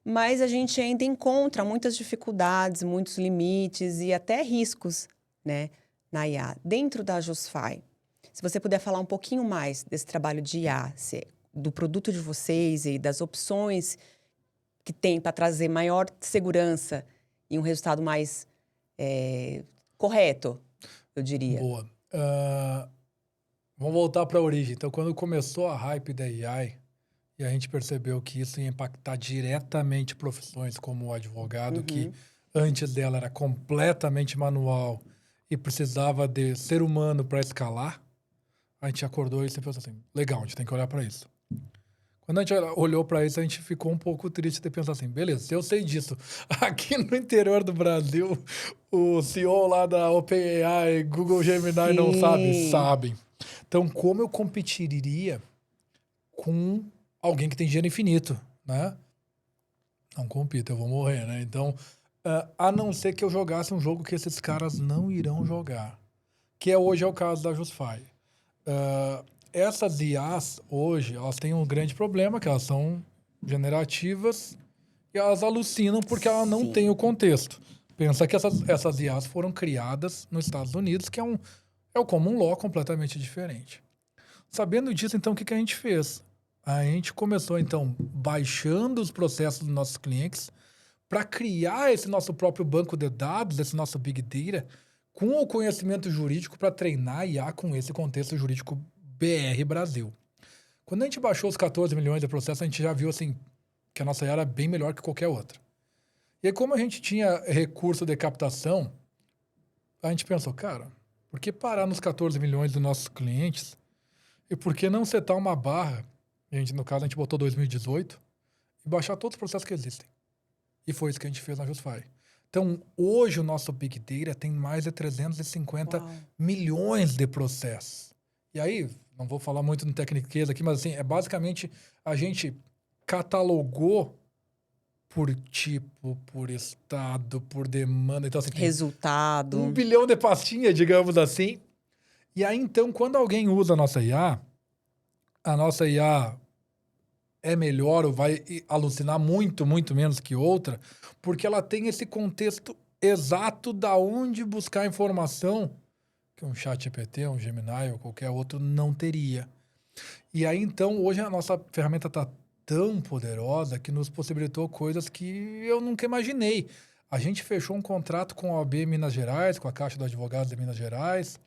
Speaker 1: Mas a gente ainda encontra muitas dificuldades, muitos limites e até riscos, né, na IA. Dentro da JustFi, se você puder falar um pouquinho mais desse trabalho de IA, do produto de vocês e das opções que tem para trazer maior segurança e um resultado mais correto, eu diria.
Speaker 2: Boa. Vamos voltar para a origem. Então, quando começou a hype da AI, e a gente percebeu que isso ia impactar diretamente profissões como o advogado, que antes dela era completamente manual e precisava de ser humano para escalar, a gente acordou e pensou assim, legal, a gente tem que olhar para isso. Quando a gente olhou para isso, a gente ficou um pouco triste de pensar assim, beleza, se eu sei disso, aqui no interior do Brasil, o CEO lá da OpenAI, Google Gemini não sabe? Sabem. Então, como eu competiria com alguém que tem dinheiro infinito, né? Não compito, eu vou morrer, né? Então, a não ser que eu jogasse um jogo que esses caras não irão jogar, que hoje é o caso da JustFi. Essas IAs, hoje, elas têm um grande problema, que elas são generativas e elas alucinam porque elas não têm o contexto. Pensa que essas IAs foram criadas nos Estados Unidos, que é o common law completamente diferente. Sabendo disso, então, o que a gente fez? A gente começou, então, baixando os processos dos nossos clientes para criar esse nosso próprio banco de dados, esse nosso Big Data, com o conhecimento jurídico para treinar IA com esse contexto jurídico BR Brasil. Quando a gente baixou os 14 milhões de processos, a gente já viu assim, que a nossa IA era bem melhor que qualquer outra. E aí, como a gente tinha recurso de captação, a gente pensou, cara, por que parar nos 14 milhões dos nossos clientes e por que não setar uma barra, no caso a gente botou 2018, e baixar todos os processos que existem. E foi isso que a gente fez na JustFi. Então, hoje o nosso Big Data tem mais de 350 milhões de processos. E aí, não vou falar muito no tecniquez aqui, mas assim, basicamente a gente catalogou por tipo, por estado, por demanda. Então, assim,
Speaker 1: resultado.
Speaker 2: 1 bilhão de pastinhas, digamos assim. E aí, então, quando alguém usa a nossa IA é melhor ou vai alucinar muito, muito menos que outra, porque ela tem esse contexto exato da onde buscar informação que um ChatGPT, um Gemini ou qualquer outro não teria. E aí, então, hoje a nossa ferramenta está tão poderosa que nos possibilitou coisas que eu nunca imaginei. A gente fechou um contrato com a OAB Minas Gerais, com a Caixa dos Advogados de Minas Gerais,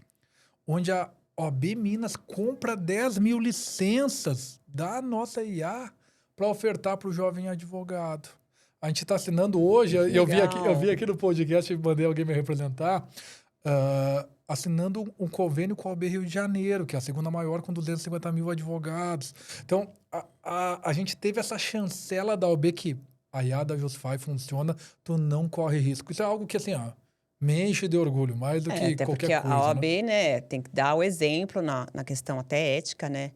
Speaker 2: onde a OAB Minas compra 10 mil licenças da nossa IA para ofertar para o jovem advogado. A gente está assinando hoje, eu vi aqui no podcast, mandei alguém me representar, assinando um convênio com a OAB Rio de Janeiro, que é a segunda maior, com 250 mil advogados. Então, a gente teve essa chancela da OAB que a IA da JustFi funciona, tu não corre risco. Isso é algo que, assim, me enche de orgulho, mais do que
Speaker 1: até
Speaker 2: qualquer
Speaker 1: porque
Speaker 2: coisa.
Speaker 1: A OAB, né, tem que dar o exemplo na questão até ética, né?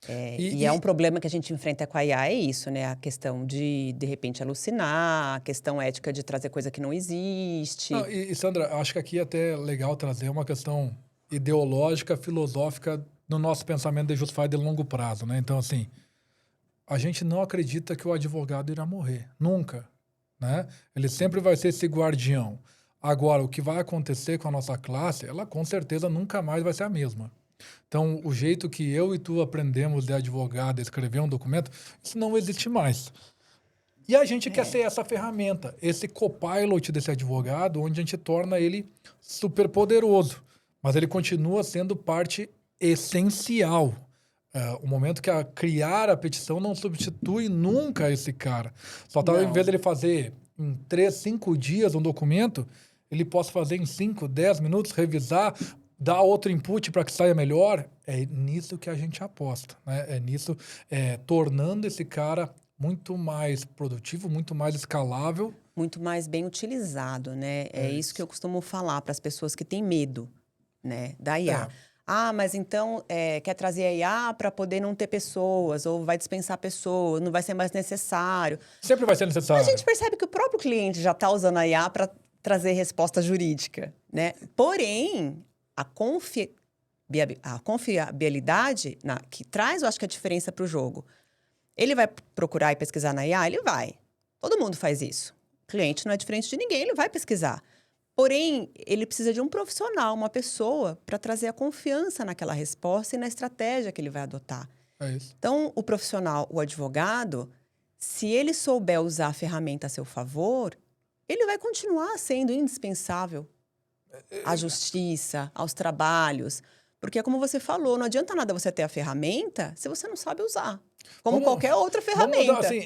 Speaker 1: E é um problema que a gente enfrenta com a IA, é isso, né? A questão de repente, alucinar, a questão ética de trazer coisa que não existe.
Speaker 2: Não, e Sandra, acho que aqui é até legal trazer uma questão ideológica, filosófica no nosso pensamento de JustFi de longo prazo, né? Então, assim, a gente não acredita que o advogado irá morrer. Nunca, né? Ele sempre vai ser esse guardião. Agora, o que vai acontecer com a nossa classe, ela com certeza nunca mais vai ser a mesma. Então, o jeito que eu e tu aprendemos de advogado, escrever um documento, isso não existe mais. E a gente quer ser essa ferramenta, esse copilot desse advogado, onde a gente torna ele super poderoso. Mas ele continua sendo parte essencial. O momento que criar a petição não substitui nunca esse cara. Só tá, em vez de ele fazer em 3, 5 dias um documento, ele pode fazer em 5, 10 minutos, revisar, dar outro input para que saia melhor. É nisso que a gente aposta, né? É nisso, tornando esse cara muito mais produtivo, muito mais escalável.
Speaker 1: Muito mais bem utilizado, né? É isso que eu costumo falar para as pessoas que têm medo, né, da IA. Mas então quer trazer a IA para poder não ter pessoas, ou vai dispensar pessoas, não vai ser mais necessário.
Speaker 2: Sempre vai ser necessário.
Speaker 1: A gente percebe que o próprio cliente já está usando a IA para trazer resposta jurídica, né? Porém, a confiabilidade que traz, eu acho que a diferença para o jogo. Ele vai procurar e pesquisar na IA? Ele vai. Todo mundo faz isso. O cliente não é diferente de ninguém, ele vai pesquisar. Porém, ele precisa de um profissional, uma pessoa, para trazer a confiança naquela resposta e na estratégia que ele vai adotar.
Speaker 2: É isso.
Speaker 1: Então, o profissional, o advogado, se ele souber usar a ferramenta a seu favor, ele vai continuar sendo indispensável à justiça, aos trabalhos. Porque, como você falou, não adianta nada você ter a ferramenta se você não sabe usar. Como qualquer outra ferramenta.
Speaker 2: Assim,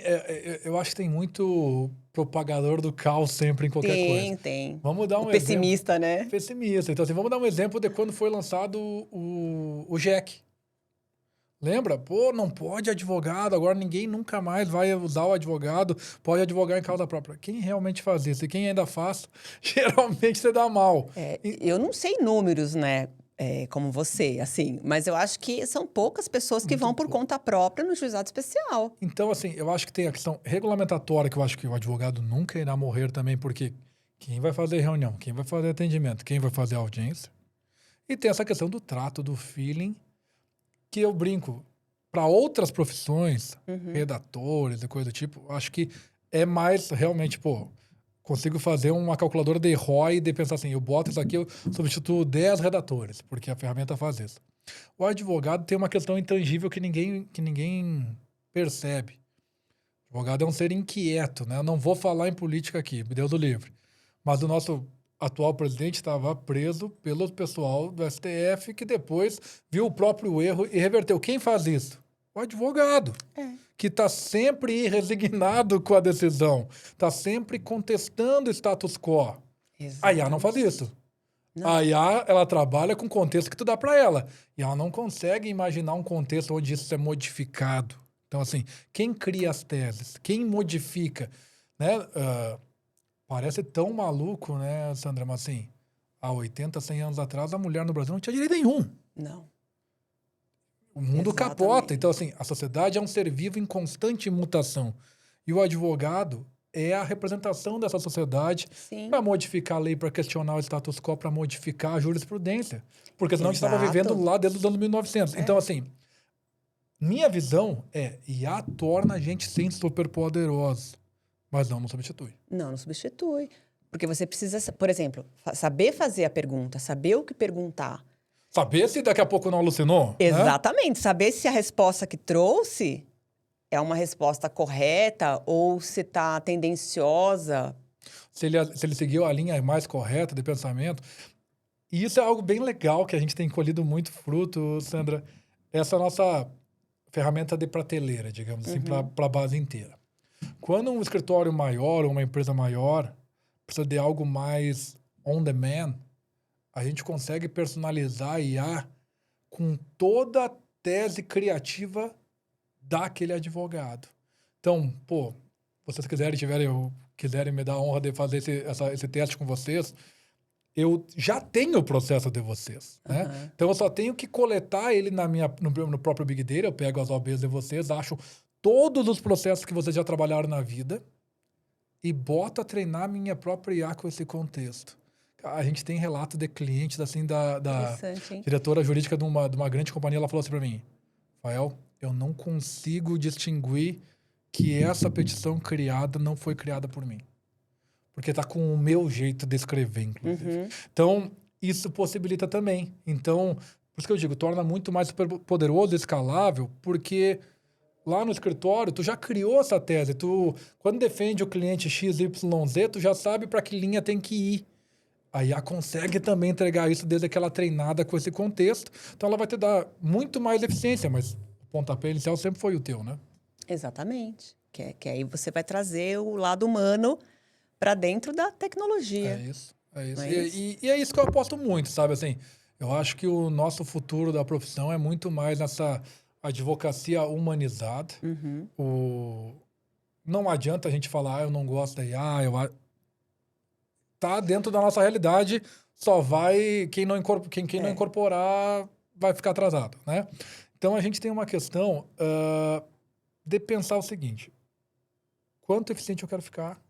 Speaker 2: eu acho que tem muito propagador do caos sempre em qualquer coisa.
Speaker 1: Tem.
Speaker 2: Vamos dar um
Speaker 1: pessimista,
Speaker 2: exemplo,
Speaker 1: né?
Speaker 2: Pessimista. Então, assim, vamos dar um exemplo de quando foi lançado o JEC. Lembra? Não pode advogado, agora ninguém nunca mais vai usar o advogado, pode advogar em causa própria. Quem realmente faz isso? E quem ainda faz, geralmente você dá mal.
Speaker 1: Eu não sei números, né? Como você, assim, mas eu acho que são poucas pessoas que vão por conta própria no juizado especial.
Speaker 2: Então, assim, eu acho que tem a questão regulamentatória, que eu acho que o advogado nunca irá morrer também, porque quem vai fazer reunião, quem vai fazer atendimento, quem vai fazer audiência. E tem essa questão do trato, do feeling, que eu brinco. Para outras profissões, redatores e coisa do tipo, acho que é mais realmente, consigo fazer uma calculadora de ROI de pensar assim, eu boto isso aqui, eu substituo 10 redatores, porque a ferramenta faz isso. O advogado tem uma questão intangível que ninguém percebe. O advogado é um ser inquieto, né? Eu não vou falar em política aqui, me Deus o livre. Mas o nosso atual presidente estava preso pelo pessoal do STF, que depois viu o próprio erro e reverteu. Quem faz isso? O advogado. Que está sempre resignado com a decisão, está sempre contestando o status quo. Exatamente. A IA não faz isso. Não. A IA, ela trabalha com o contexto que tu dá para ela. E ela não consegue imaginar um contexto onde isso é modificado. Então, assim, quem cria as teses? Quem modifica? Né? Parece tão maluco, né, Sandra? Mas, assim, há 80, 100 anos atrás, a mulher no Brasil não tinha direito nenhum.
Speaker 1: Não.
Speaker 2: O mundo capota. Então, assim, a sociedade é um ser vivo em constante mutação. E o advogado é a representação dessa sociedade para modificar a lei, para questionar o status quo, para modificar a jurisprudência. Porque senão a gente estava vivendo lá desde os anos 1900. Então, assim, minha visão IA torna a gente sim superpoderosa, mas não substitui.
Speaker 1: Não substitui. Porque você precisa, por exemplo, saber fazer a pergunta, saber o que perguntar.
Speaker 2: Saber se daqui a pouco não alucinou.
Speaker 1: Exatamente. Né? Saber se a resposta que trouxe é uma resposta correta ou se está tendenciosa.
Speaker 2: Se ele seguiu a linha mais correta de pensamento. E isso é algo bem legal que a gente tem colhido muito fruto, Sandra. Essa nossa ferramenta de prateleira, digamos assim, para a base inteira. Quando um escritório maior ou uma empresa maior precisa de algo mais on demand, a gente consegue personalizar a IA com toda a tese criativa daquele advogado. Então, vocês quiserem me dar a honra de fazer esse teste com vocês, eu já tenho o processo de vocês. Né? Então, eu só tenho que coletar ele no próprio Big Data, eu pego as OABs de vocês, acho todos os processos que vocês já trabalharam na vida e boto a treinar minha própria IA com esse contexto. A gente tem relato de clientes, assim, da diretora jurídica de uma grande companhia, ela falou assim para mim, Rafael, eu não consigo distinguir que essa petição criada não foi criada por mim. Porque está com o meu jeito de escrever, inclusive. Então, isso possibilita também. Então, por isso que eu digo, torna muito mais poderoso e escalável, porque lá no escritório, tu já criou essa tese. Tu, quando defende o cliente XYZ, tu já sabe para que linha tem que ir. A IA consegue também entregar isso desde aquela treinada com esse contexto. Então, ela vai te dar muito mais eficiência, mas pontapé inicial sempre foi o teu, né?
Speaker 1: Exatamente. Que aí você vai trazer o lado humano para dentro da tecnologia.
Speaker 2: É isso, é isso.
Speaker 1: Não é isso?
Speaker 2: E é isso que eu aposto muito, sabe? Assim, eu acho que o nosso futuro da profissão é muito mais nessa advocacia humanizada.
Speaker 1: Uhum.
Speaker 2: Não adianta a gente falar, eu não gosto da IA, tá dentro da nossa realidade, só vai, quem não incorporar vai ficar atrasado, né? Então a gente tem uma questão de pensar o seguinte, quanto eficiente eu quero ficar,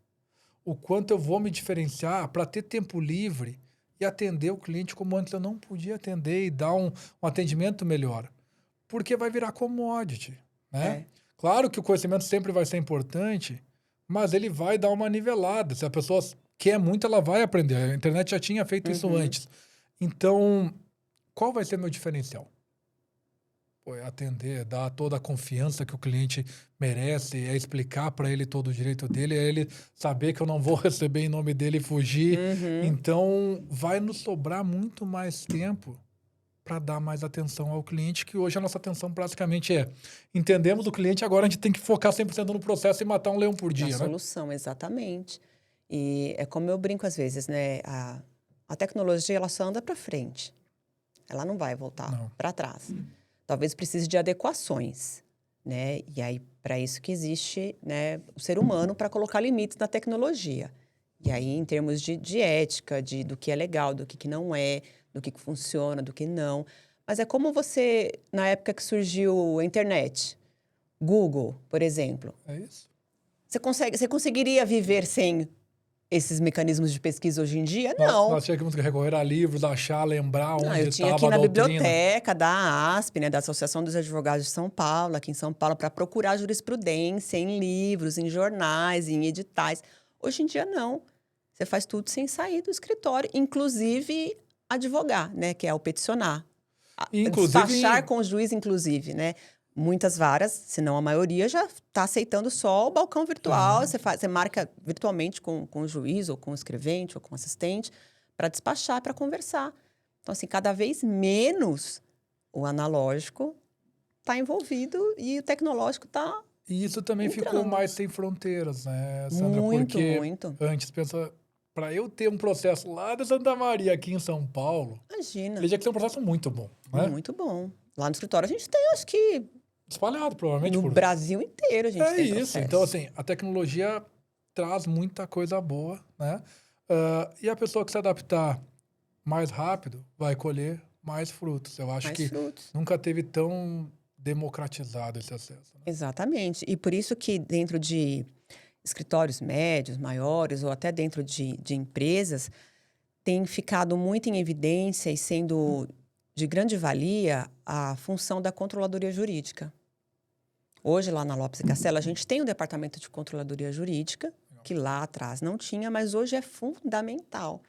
Speaker 2: o quanto eu vou me diferenciar para ter tempo livre e atender o cliente como antes eu não podia atender e dar um atendimento melhor. Porque vai virar commodity, né?
Speaker 1: É.
Speaker 2: Claro que o conhecimento sempre vai ser importante, mas ele vai dar uma nivelada. Se a pessoa quer muito, ela vai aprender. A internet já tinha feito isso antes. Então, qual vai ser meu diferencial? Pô, é atender, dar toda a confiança que o cliente merece, é explicar para ele todo o direito dele, é ele saber que eu não vou receber em nome dele e fugir. Então, vai nos sobrar muito mais tempo para dar mais atenção ao cliente, que hoje a nossa atenção praticamente entendemos o cliente, agora a gente tem que focar 100% no processo e matar um leão por dia,
Speaker 1: Na
Speaker 2: né?
Speaker 1: solução, exatamente. E é como eu brinco às vezes, né? A tecnologia, ela só anda para frente. Ela não vai voltar para trás. Talvez precise de adequações, né? E aí, para isso que existe, né, o ser humano para colocar limites na tecnologia. E aí, em termos de ética, do que é legal, do que não é, do que funciona, do que não. Mas é como você, na época que surgiu a internet, Google, por exemplo.
Speaker 2: É isso.
Speaker 1: Você conseguiria viver sem esses mecanismos de pesquisa hoje em dia?
Speaker 2: Nós,
Speaker 1: Não.
Speaker 2: nós tínhamos que recorrer a livros, achar, lembrar
Speaker 1: Não,
Speaker 2: onde
Speaker 1: eu tinha
Speaker 2: estava
Speaker 1: aqui
Speaker 2: a
Speaker 1: na
Speaker 2: doutrina.
Speaker 1: biblioteca da ASP, né, da Associação dos Advogados de São Paulo, aqui em São Paulo, para procurar jurisprudência em livros, em jornais, em editais. Hoje em dia, não. Você faz tudo sem sair do escritório, inclusive advogar, né, que é o peticionar.
Speaker 2: Inclusive,
Speaker 1: Despachar com o juiz, inclusive, né? Muitas varas, se não a maioria, já está aceitando só o balcão virtual. Você marca virtualmente com o juiz, ou com o escrevente, ou com o assistente, para despachar, para conversar. Então, assim, cada vez menos o analógico está envolvido e o tecnológico está
Speaker 2: e isso também ficou
Speaker 1: entrando.
Speaker 2: mais sem fronteiras, né, Sandra?
Speaker 1: Muito,
Speaker 2: Porque
Speaker 1: muito.
Speaker 2: antes, pensa, para eu ter um processo lá de Santa Maria, aqui em São Paulo,
Speaker 1: Imagina,
Speaker 2: ele tinha que ser um processo muito bom, né?
Speaker 1: muito bom. Lá no escritório a gente tem, acho que
Speaker 2: Espalhado, provavelmente.
Speaker 1: no Brasil inteiro a gente
Speaker 2: É
Speaker 1: tem
Speaker 2: isso.
Speaker 1: processo.
Speaker 2: Então, assim, a tecnologia traz muita coisa boa, né? E a pessoa que se adaptar mais rápido vai colher mais frutos. Eu acho
Speaker 1: Mais
Speaker 2: que
Speaker 1: frutos.
Speaker 2: nunca teve tão democratizado esse acesso, né?
Speaker 1: Exatamente. E por isso que dentro de escritórios médios, maiores, ou até dentro de empresas, tem ficado muito em evidência e sendo de grande valia a função da controladoria jurídica. Hoje, lá na Lopes e Castelo, a gente tem um departamento de controladoria jurídica, que lá atrás não tinha, mas hoje é fundamental,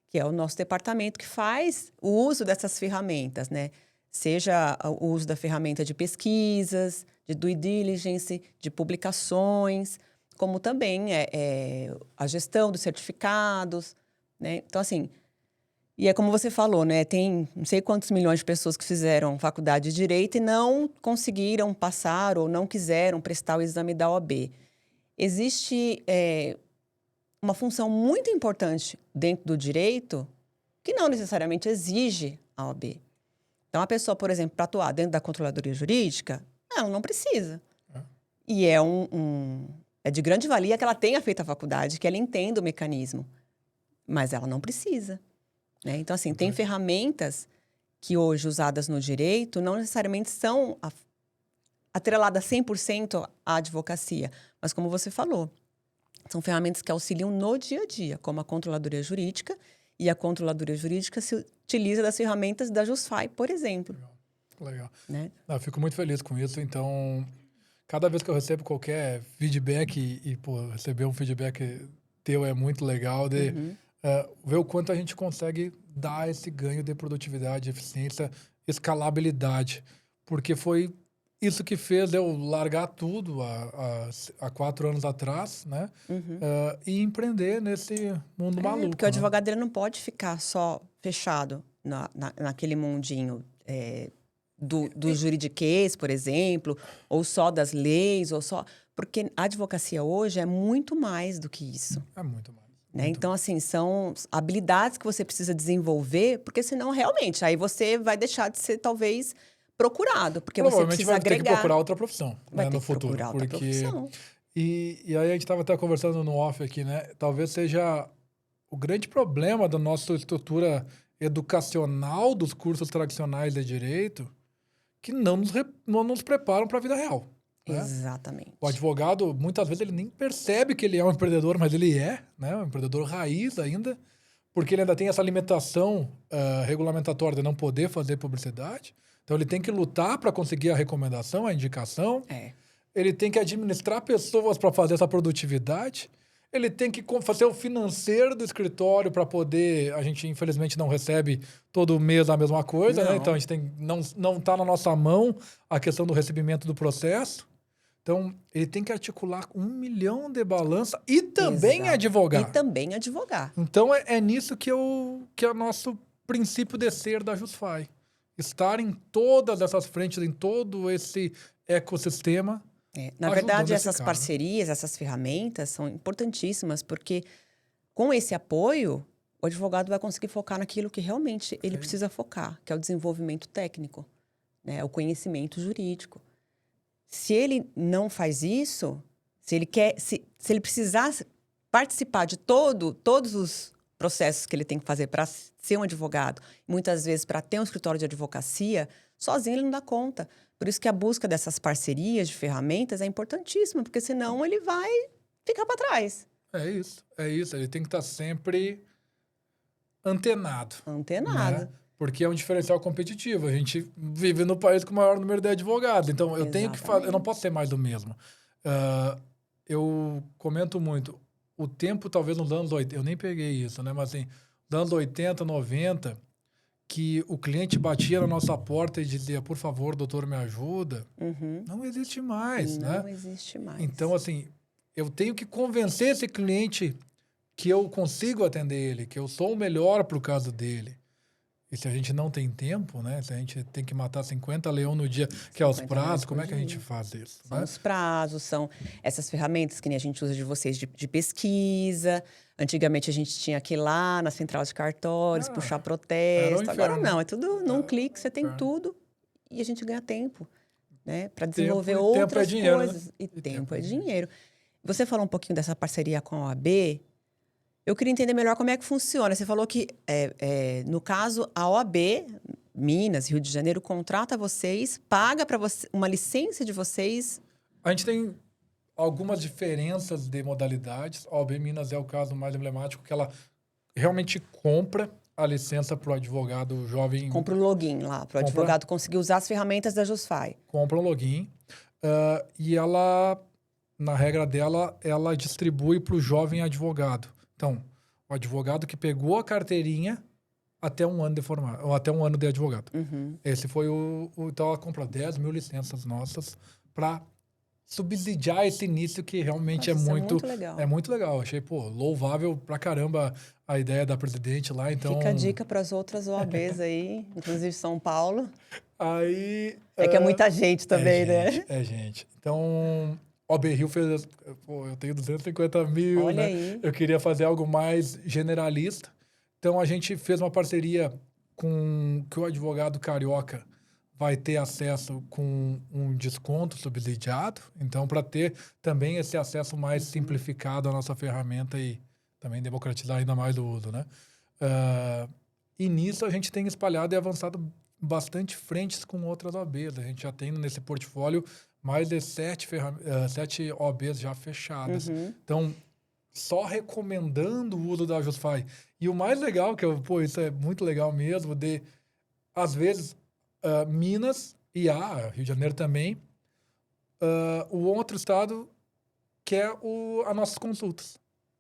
Speaker 1: que é o nosso departamento que faz o uso dessas ferramentas, né? Seja o uso da ferramenta de pesquisas, de due diligence, de publicações, como também a gestão dos certificados, né? Então, assim, e é como você falou, né? Tem não sei quantos milhões de pessoas que fizeram faculdade de Direito e não conseguiram passar ou não quiseram prestar o exame da OAB. Existe uma função muito importante dentro do direito que não necessariamente exige a OAB. Então, a pessoa, por exemplo, para atuar dentro da controladoria jurídica, ela não precisa. E é de grande valia que ela tenha feito a faculdade, que ela entenda o mecanismo. Mas ela não precisa. Né? Então, assim, tem ferramentas que hoje usadas no direito não necessariamente são atreladas 100% à advocacia. Mas, como você falou, são ferramentas que auxiliam no dia a dia, como a controladoria jurídica. E a controladoria jurídica se utiliza das ferramentas da JustFi, por exemplo.
Speaker 2: Legal.
Speaker 1: Né?
Speaker 2: Eu fico muito feliz com isso. Então, cada vez que eu recebo qualquer feedback, pô, receber um feedback teu é muito legal de ver o quanto a gente consegue dar esse ganho de produtividade, eficiência, escalabilidade. Porque foi isso que fez eu largar tudo há 4 anos atrás, né? E empreender nesse mundo maluco.
Speaker 1: Porque o advogado ele não pode ficar só fechado naquele mundinho do juridiquês, por exemplo, ou só das leis, ou só... Porque a advocacia hoje é muito mais do que isso.
Speaker 2: É muito mais.
Speaker 1: Né? Então, assim, são habilidades que você precisa desenvolver, porque senão, realmente, aí você vai deixar de ser, talvez, procurado, porque você
Speaker 2: Provavelmente
Speaker 1: precisa
Speaker 2: vai ter que
Speaker 1: agregar.
Speaker 2: procurar outra profissão,
Speaker 1: Vai
Speaker 2: né,
Speaker 1: ter
Speaker 2: no
Speaker 1: que
Speaker 2: futuro.
Speaker 1: procurar outra profissão.
Speaker 2: E aí a gente estava até conversando no off aqui, né? Talvez seja o grande problema da nossa estrutura educacional dos cursos tradicionais de direito, que não nos preparam para a vida real. Né?
Speaker 1: Exatamente.
Speaker 2: O advogado, muitas vezes, ele nem percebe que ele é um empreendedor, mas ele é, né? Um empreendedor raiz ainda, porque ele ainda tem essa limitação regulamentatória de não poder fazer publicidade. Então, ele tem que lutar para conseguir a recomendação, a indicação. Ele tem que administrar pessoas para fazer essa produtividade. Ele tem que fazer o financeiro do escritório para poder... A gente, infelizmente, não recebe todo mês a mesma coisa, né? Então, a gente não está na nossa mão a questão do recebimento do processo. Então, ele tem que articular 1 milhão de balança e também advogar.
Speaker 1: E também advogar.
Speaker 2: Então, é nisso que é o nosso princípio de ser da Jusfai. Estar em todas essas frentes, em todo esse ecossistema.
Speaker 1: Na verdade, essas parcerias, essas ferramentas são importantíssimas, porque com esse apoio, o advogado vai conseguir focar naquilo que realmente ele precisa focar, que é o desenvolvimento técnico, né? O conhecimento jurídico. Se ele não faz isso, se ele precisar participar de todos os processos que ele tem que fazer para ser um advogado, muitas vezes para ter um escritório de advocacia, sozinho ele não dá conta. Por isso que a busca dessas parcerias de ferramentas é importantíssima, porque senão ele vai ficar para trás.
Speaker 2: É isso. Ele tem que estar sempre antenado.
Speaker 1: Antenado.
Speaker 2: Né? Porque é um diferencial competitivo. A gente vive no país com o maior número de advogados. Então, eu tenho que fazer... Eu não posso ser mais do mesmo. Eu comento muito. O tempo, talvez, nos anos 80... Eu nem peguei isso, né? Mas, assim, nos anos 80, 90... que o cliente batia na nossa porta e dizia, por favor, doutor, me ajuda, não existe mais, né?
Speaker 1: Não existe mais.
Speaker 2: Então, assim, eu tenho que convencer esse cliente que eu consigo atender ele, que eu sou o melhor para o caso dele. E se a gente não tem tempo, né? Se a gente tem que matar 50 leões no dia, que é os prazos, como é que a gente faz isso?
Speaker 1: São, né? Os prazos, são essas ferramentas que a gente usa de vocês de pesquisa. Antigamente a gente tinha que ir lá na central de cartórios, puxar protesto. Agora não, é tudo num clique, você tem tudo e a gente ganha tempo, né? Para desenvolver outras coisas. Né? E tempo é dinheiro. Você falou um pouquinho dessa parceria com a OAB. Eu queria entender melhor como é que funciona. Você falou que, no caso, a OAB, Minas, Rio de Janeiro, contrata vocês, paga para você uma licença de vocês.
Speaker 2: A gente tem algumas diferenças de modalidades. A OAB Minas é o caso mais emblemático, que ela realmente compra a licença para o advogado jovem.
Speaker 1: Compra o login lá, para o advogado conseguir usar as ferramentas da Jusfai.
Speaker 2: Compra um login e ela, na regra dela, ela distribui para o jovem advogado. Então, o advogado que pegou a carteirinha até 1 ano de formado, ou até 1 ano de advogado. Esse foi então, ela compra 10 mil licenças nossas para subsidiar esse início que realmente é muito legal. É muito legal. Achei, louvável pra caramba a ideia da presidente lá. Então...
Speaker 1: Fica a dica para as outras OABs aí, inclusive São Paulo.
Speaker 2: Aí...
Speaker 1: que é muita gente também, né?
Speaker 2: É gente. Então... OAB Rio fez... eu tenho 250 mil,
Speaker 1: Olha
Speaker 2: né?
Speaker 1: Aí.
Speaker 2: Eu queria fazer algo mais generalista. Então, a gente fez uma parceria com que o advogado carioca vai ter acesso com um desconto subsidiado. Então, para ter também esse acesso mais simplificado à nossa ferramenta e também democratizar ainda mais o uso, né? E nisso a gente tem espalhado e avançado bastante frentes com outras OABs. A gente já tem nesse portfólio mais de 7 OABs já fechadas. Então, só recomendando o uso da Jusfai. E o mais legal, isso é muito legal mesmo, às vezes, Minas e Rio de Janeiro também, o outro estado quer as nossas consultas.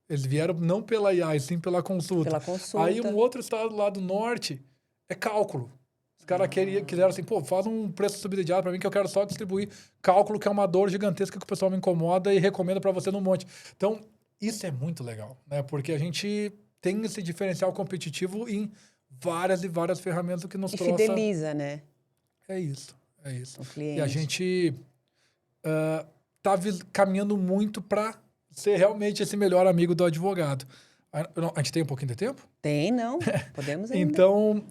Speaker 2: Eles vieram não pela IA, e sim pela consulta. Aí um outro estado lá do norte é cálculo. Os caras quiseram assim, faz um preço subsidiado para mim que eu quero só distribuir cálculo, que é uma dor gigantesca que o pessoal me incomoda e recomenda para você no monte. Então, isso é muito legal, né? Porque a gente tem esse diferencial competitivo em várias e várias ferramentas que nos trouxe.
Speaker 1: Fideliza, né?
Speaker 2: É isso, é isso.
Speaker 1: O cliente.
Speaker 2: E a gente está caminhando muito para ser realmente esse melhor amigo do advogado. A gente tem um pouquinho de tempo?
Speaker 1: Tem, não? Podemos ainda.
Speaker 2: Então,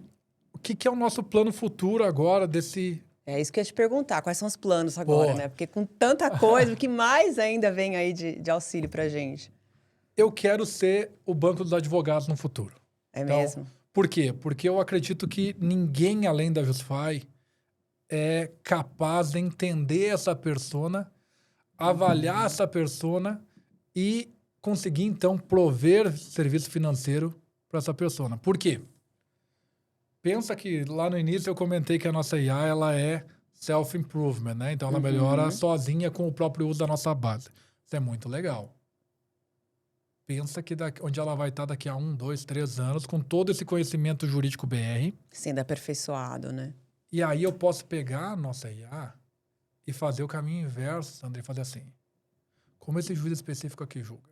Speaker 2: o que é o nosso plano futuro agora desse...
Speaker 1: É isso que eu ia te perguntar, quais são os planos agora, né? Porque com tanta coisa, o que mais ainda vem aí de auxílio pra gente?
Speaker 2: Eu quero ser o banco dos advogados no futuro.
Speaker 1: É
Speaker 2: Então,
Speaker 1: mesmo?
Speaker 2: por quê? Porque eu acredito que ninguém além da Justify é capaz de entender essa persona, avaliar essa persona e conseguir, então, prover serviço financeiro para essa persona. Por quê? Pensa que lá no início eu comentei que a nossa IA ela é self-improvement, né? Então ela melhora sozinha com o próprio uso da nossa base. Isso é muito legal. Pensa que onde ela vai estar daqui a 1, 2, 3 anos, com todo esse conhecimento jurídico BR.
Speaker 1: Sendo aperfeiçoado, né?
Speaker 2: E aí eu posso pegar a nossa IA e fazer o caminho inverso, Sandra, e fazer assim. Como esse juiz específico aqui julga?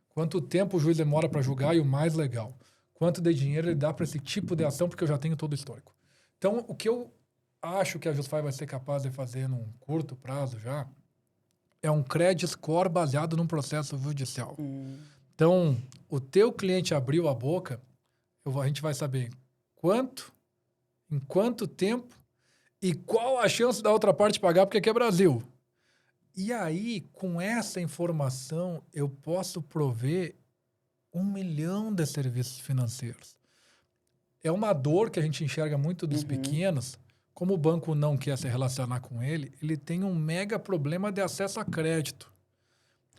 Speaker 2: Quanto tempo o juiz demora para julgar e o mais legal? Quanto de dinheiro ele dá para esse tipo de ação, porque eu já tenho todo o histórico. Então, o que eu acho que a Justify vai ser capaz de fazer num curto prazo já é um credit score baseado num processo judicial. Então, o teu cliente abriu a boca, a gente vai saber quanto, em quanto tempo e qual a chance da outra parte pagar, porque aqui é Brasil. E aí, com essa informação, eu posso prover 1 milhão de serviços financeiros. É uma dor que a gente enxerga muito dos pequenos. Como o banco não quer se relacionar com ele tem um mega problema de acesso a crédito.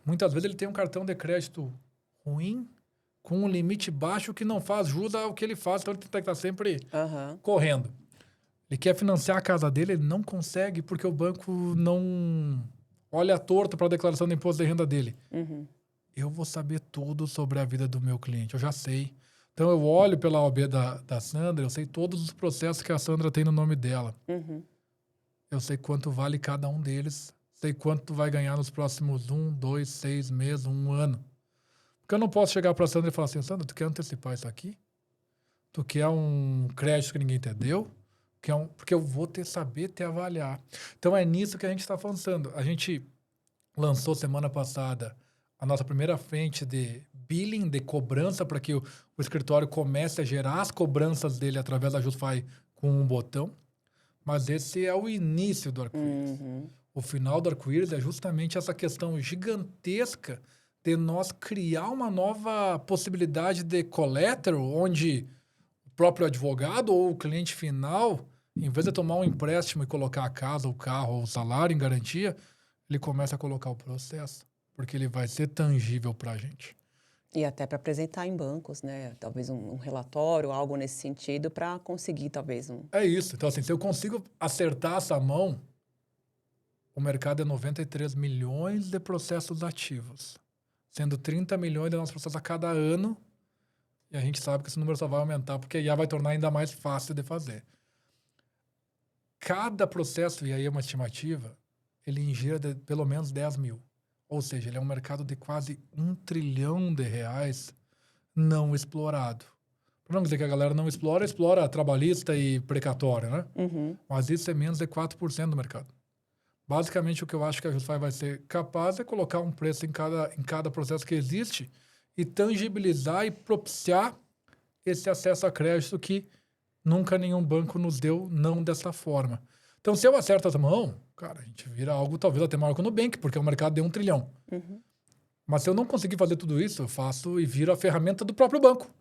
Speaker 2: Muitas vezes ele tem um cartão de crédito ruim, com um limite baixo que não faz jus ao que ele faz, então ele tem que estar sempre correndo. Ele quer financiar a casa dele, ele não consegue porque o banco não olha torto para a declaração de imposto de renda dele. Eu vou saber tudo sobre a vida do meu cliente, eu já sei. Então, eu olho pela OAB da Sandra, eu sei todos os processos que a Sandra tem no nome dela. Eu sei quanto vale cada um deles, sei quanto tu vai ganhar nos próximos 1, 2, 6 meses, 1 ano. Porque eu não posso chegar para a Sandra e falar assim, Sandra, tu quer antecipar isso aqui? Tu quer um crédito que ninguém te deu? Porque eu vou saber te avaliar. Então, é nisso que a gente está avançando. A gente lançou semana passada a nossa primeira frente de billing, de cobrança, para que o escritório comece a gerar as cobranças dele através da Justify com um botão. Mas esse é o início do arco-íris. O final do arco-íris é justamente essa questão gigantesca de nós criar uma nova possibilidade de collateral, onde o próprio advogado ou o cliente final, em vez de tomar um empréstimo e colocar a casa, o carro ou o salário em garantia, ele começa a colocar o processo, porque ele vai ser tangível para a gente.
Speaker 1: E até para apresentar em bancos, né? Talvez um relatório, algo nesse sentido, para conseguir talvez um...
Speaker 2: É isso. Então, assim, se eu consigo acertar essa mão, o mercado é 93 milhões de processos ativos, sendo 30 milhões de nossos processos a cada ano, e a gente sabe que esse número só vai aumentar, porque já vai tornar ainda mais fácil de fazer. Cada processo, e aí é uma estimativa, ele ingira de pelo menos 10 mil. Ou seja, ele é um mercado de quase 1 trilhão de reais não explorado. Para não dizer que a galera não explora trabalhista e precatório, né? Mas isso é menos de 4% do mercado. Basicamente, o que eu acho que a Justify vai ser capaz é colocar um preço em cada processo que existe e tangibilizar e propiciar esse acesso a crédito que nunca nenhum banco nos deu, não dessa forma. Então, se eu acerto essa mão, cara, a gente vira algo talvez até maior que o Nubank, porque o mercado deu 1 trilhão. Mas se eu não conseguir fazer tudo isso, eu faço e viro a ferramenta do próprio banco.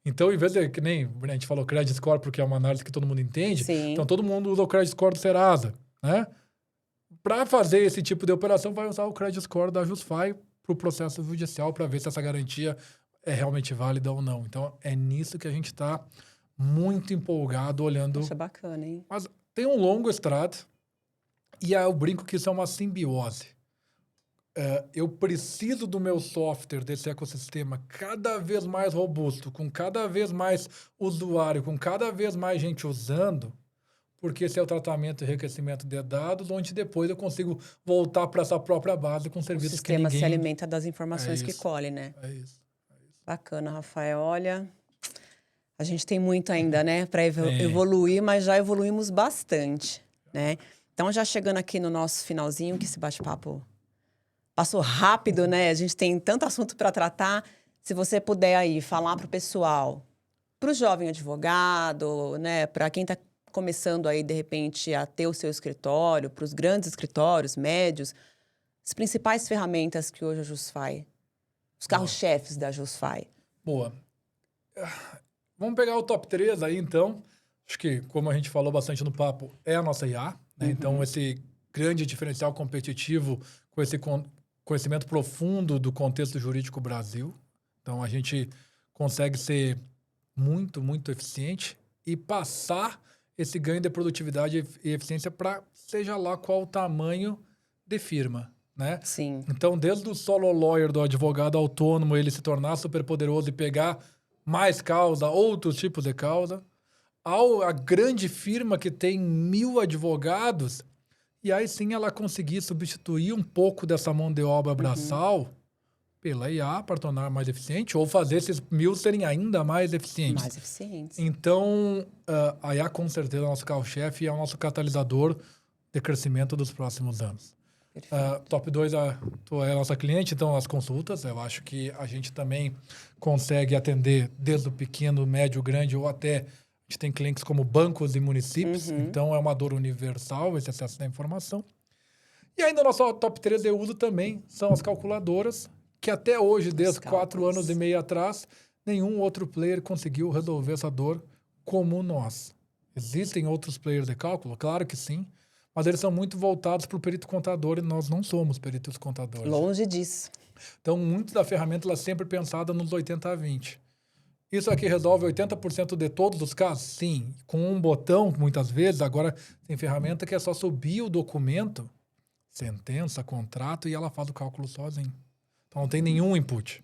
Speaker 2: Então, em vez de, que nem a gente falou credit score, porque é uma análise que todo mundo entende, então todo mundo usa o credit score do Serasa, né? Para fazer esse tipo de operação, vai usar o credit score da Justify para o processo judicial, para ver se essa garantia é realmente válida ou não. Então, é nisso que a gente está muito empolgado, olhando...
Speaker 1: Isso é bacana, hein?
Speaker 2: Mas tem um longo estrado, e eu brinco que isso é uma simbiose. Eu preciso do meu software, desse ecossistema cada vez mais robusto, com cada vez mais usuário, com cada vez mais gente usando, porque esse é o tratamento e enriquecimento de dados, onde depois eu consigo voltar para essa própria base com serviços que ninguém...
Speaker 1: O sistema se alimenta das informações que colhe, né?
Speaker 2: É isso.
Speaker 1: Bacana, Rafael. Olha, A gente tem muito ainda, né, para
Speaker 2: É.
Speaker 1: evoluir, mas já evoluímos bastante, né? Então, já chegando aqui no nosso finalzinho, que esse bate-papo passou rápido, né? A gente tem tanto assunto para tratar. Se você puder aí falar para o pessoal, para o jovem advogado, né, para quem está começando aí, de repente, a ter o seu escritório, para os grandes escritórios, médios, as principais ferramentas que hoje a JusFi, os carros-chefes da JusFi.
Speaker 2: Boa. Vamos pegar o top 3 aí, então. Acho que, como a gente falou bastante no papo, é a nossa IA, né? Então, esse grande diferencial competitivo com esse conhecimento profundo do contexto jurídico Brasil. Então, a gente consegue ser muito, muito eficiente e passar esse ganho de produtividade e eficiência para seja lá qual o tamanho de firma, né?
Speaker 1: Sim.
Speaker 2: Então, desde o solo lawyer, do advogado autônomo, ele se tornar super poderoso e pegar mais causa, outros tipos de causa, a grande firma que tem 1.000 advogados, e aí sim ela conseguir substituir um pouco dessa mão de obra braçal pela IA para tornar mais eficiente, ou fazer esses 1.000 serem ainda mais eficientes.
Speaker 1: Mais eficientes.
Speaker 2: Então, a IA com certeza é o nosso carro-chefe e é o nosso catalisador de crescimento dos próximos anos. Top 2, tu é a nossa cliente, então as consultas, eu acho que a gente também consegue atender desde o pequeno, médio, grande, ou até a gente tem clientes como bancos e municípios, então é uma dor universal esse acesso à informação. E ainda o nosso top 3 de uso também são as calculadoras, que até hoje, desde 4 anos e meio atrás, nenhum outro player conseguiu resolver essa dor como nós. Existem outros players de cálculo? Claro que sim, mas eles são muito voltados para o perito contador e nós não somos peritos contadores.
Speaker 1: Longe disso.
Speaker 2: Então, muito da ferramenta ela é sempre pensada nos 80-20. Isso aqui resolve 80% de todos os casos? Sim. Com um botão, muitas vezes. Agora, tem ferramenta que é só subir o documento, sentença, contrato, e ela faz o cálculo sozinho. Então, não tem nenhum input.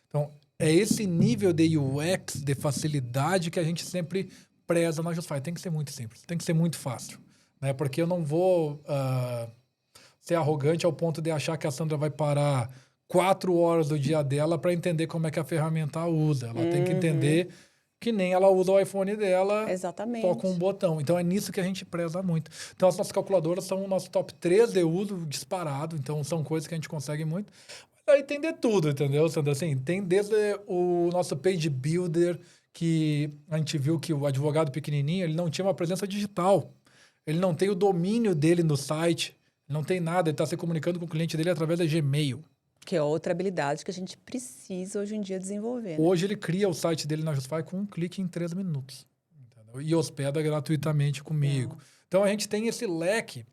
Speaker 2: Então, é esse nível de UX, de facilidade, que a gente sempre preza na JusFi. Tem que ser muito simples, tem que ser muito fácil. Né? Porque eu não vou ser arrogante ao ponto de achar que a Sandra vai parar 4 horas do dia dela para entender como é que a ferramenta usa. Ela tem que entender que nem ela usa o iPhone dela,
Speaker 1: Exatamente.
Speaker 2: toca um botão. Então, é nisso que a gente preza muito. Então, as nossas calculadoras são o nosso top 3 de uso disparado. Então, são coisas que a gente consegue muito. Mas aí tem de tudo, entendeu, Sandra? Assim, tem desde o nosso page builder, que a gente viu que o advogado pequenininho, ele não tinha uma presença digital. Ele não tem o domínio dele no site, não tem nada, ele está se comunicando com o cliente dele através da Gmail.
Speaker 1: Que é outra habilidade que a gente precisa hoje em dia desenvolver. Né?
Speaker 2: Hoje ele cria o site dele na JusFi com um clique em 3 minutos. Entendeu? E hospeda gratuitamente comigo. Então a gente tem esse leque.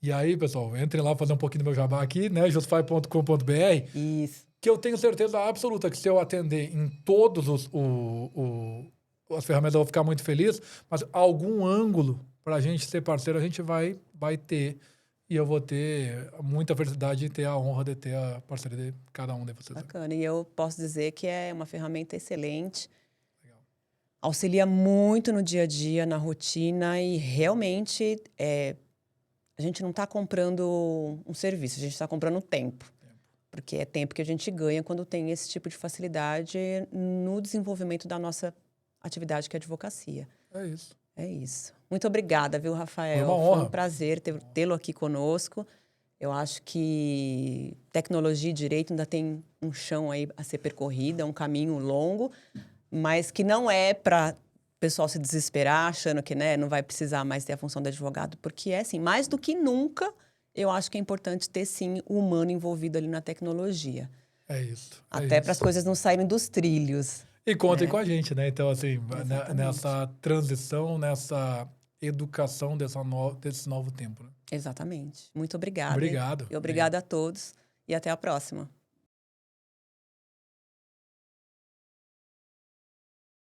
Speaker 2: E aí, pessoal, entrem lá fazer um pouquinho do meu jabá aqui, né? jusfi.com.br.
Speaker 1: Isso.
Speaker 2: Que eu tenho certeza absoluta que se eu atender em todos as ferramentas eu vou ficar muito feliz, mas algum ângulo para a gente ser parceiro, a gente vai ter, e eu vou ter muita felicidade de ter a honra de ter a parceria de cada um de vocês.
Speaker 1: Bacana. E eu posso dizer que é uma ferramenta excelente. Legal. Auxilia muito no dia a dia, na rotina, e realmente a gente não está comprando um serviço, a gente está comprando tempo. Porque é tempo que a gente ganha quando tem esse tipo de facilidade no desenvolvimento da nossa atividade, que é a advocacia.
Speaker 2: É isso.
Speaker 1: É isso. Muito obrigada, viu, Rafael?
Speaker 2: Foi uma honra.
Speaker 1: Foi um prazer tê-lo aqui conosco. Eu acho que tecnologia e direito ainda tem um chão aí a ser percorrido, é um caminho longo, mas que não é para o pessoal se desesperar achando que, né, não vai precisar mais ter a função de advogado, porque é assim, mais do que nunca, eu acho que é importante ter, sim, o humano envolvido ali na tecnologia.
Speaker 2: É isso.
Speaker 1: Até para as coisas não saírem dos trilhos.
Speaker 2: E contem com a gente, né? Então, assim, nessa transição, nessa educação desse novo tempo. Né?
Speaker 1: Exatamente. Muito obrigada.
Speaker 2: Obrigado.
Speaker 1: E obrigada a todos. E até a próxima.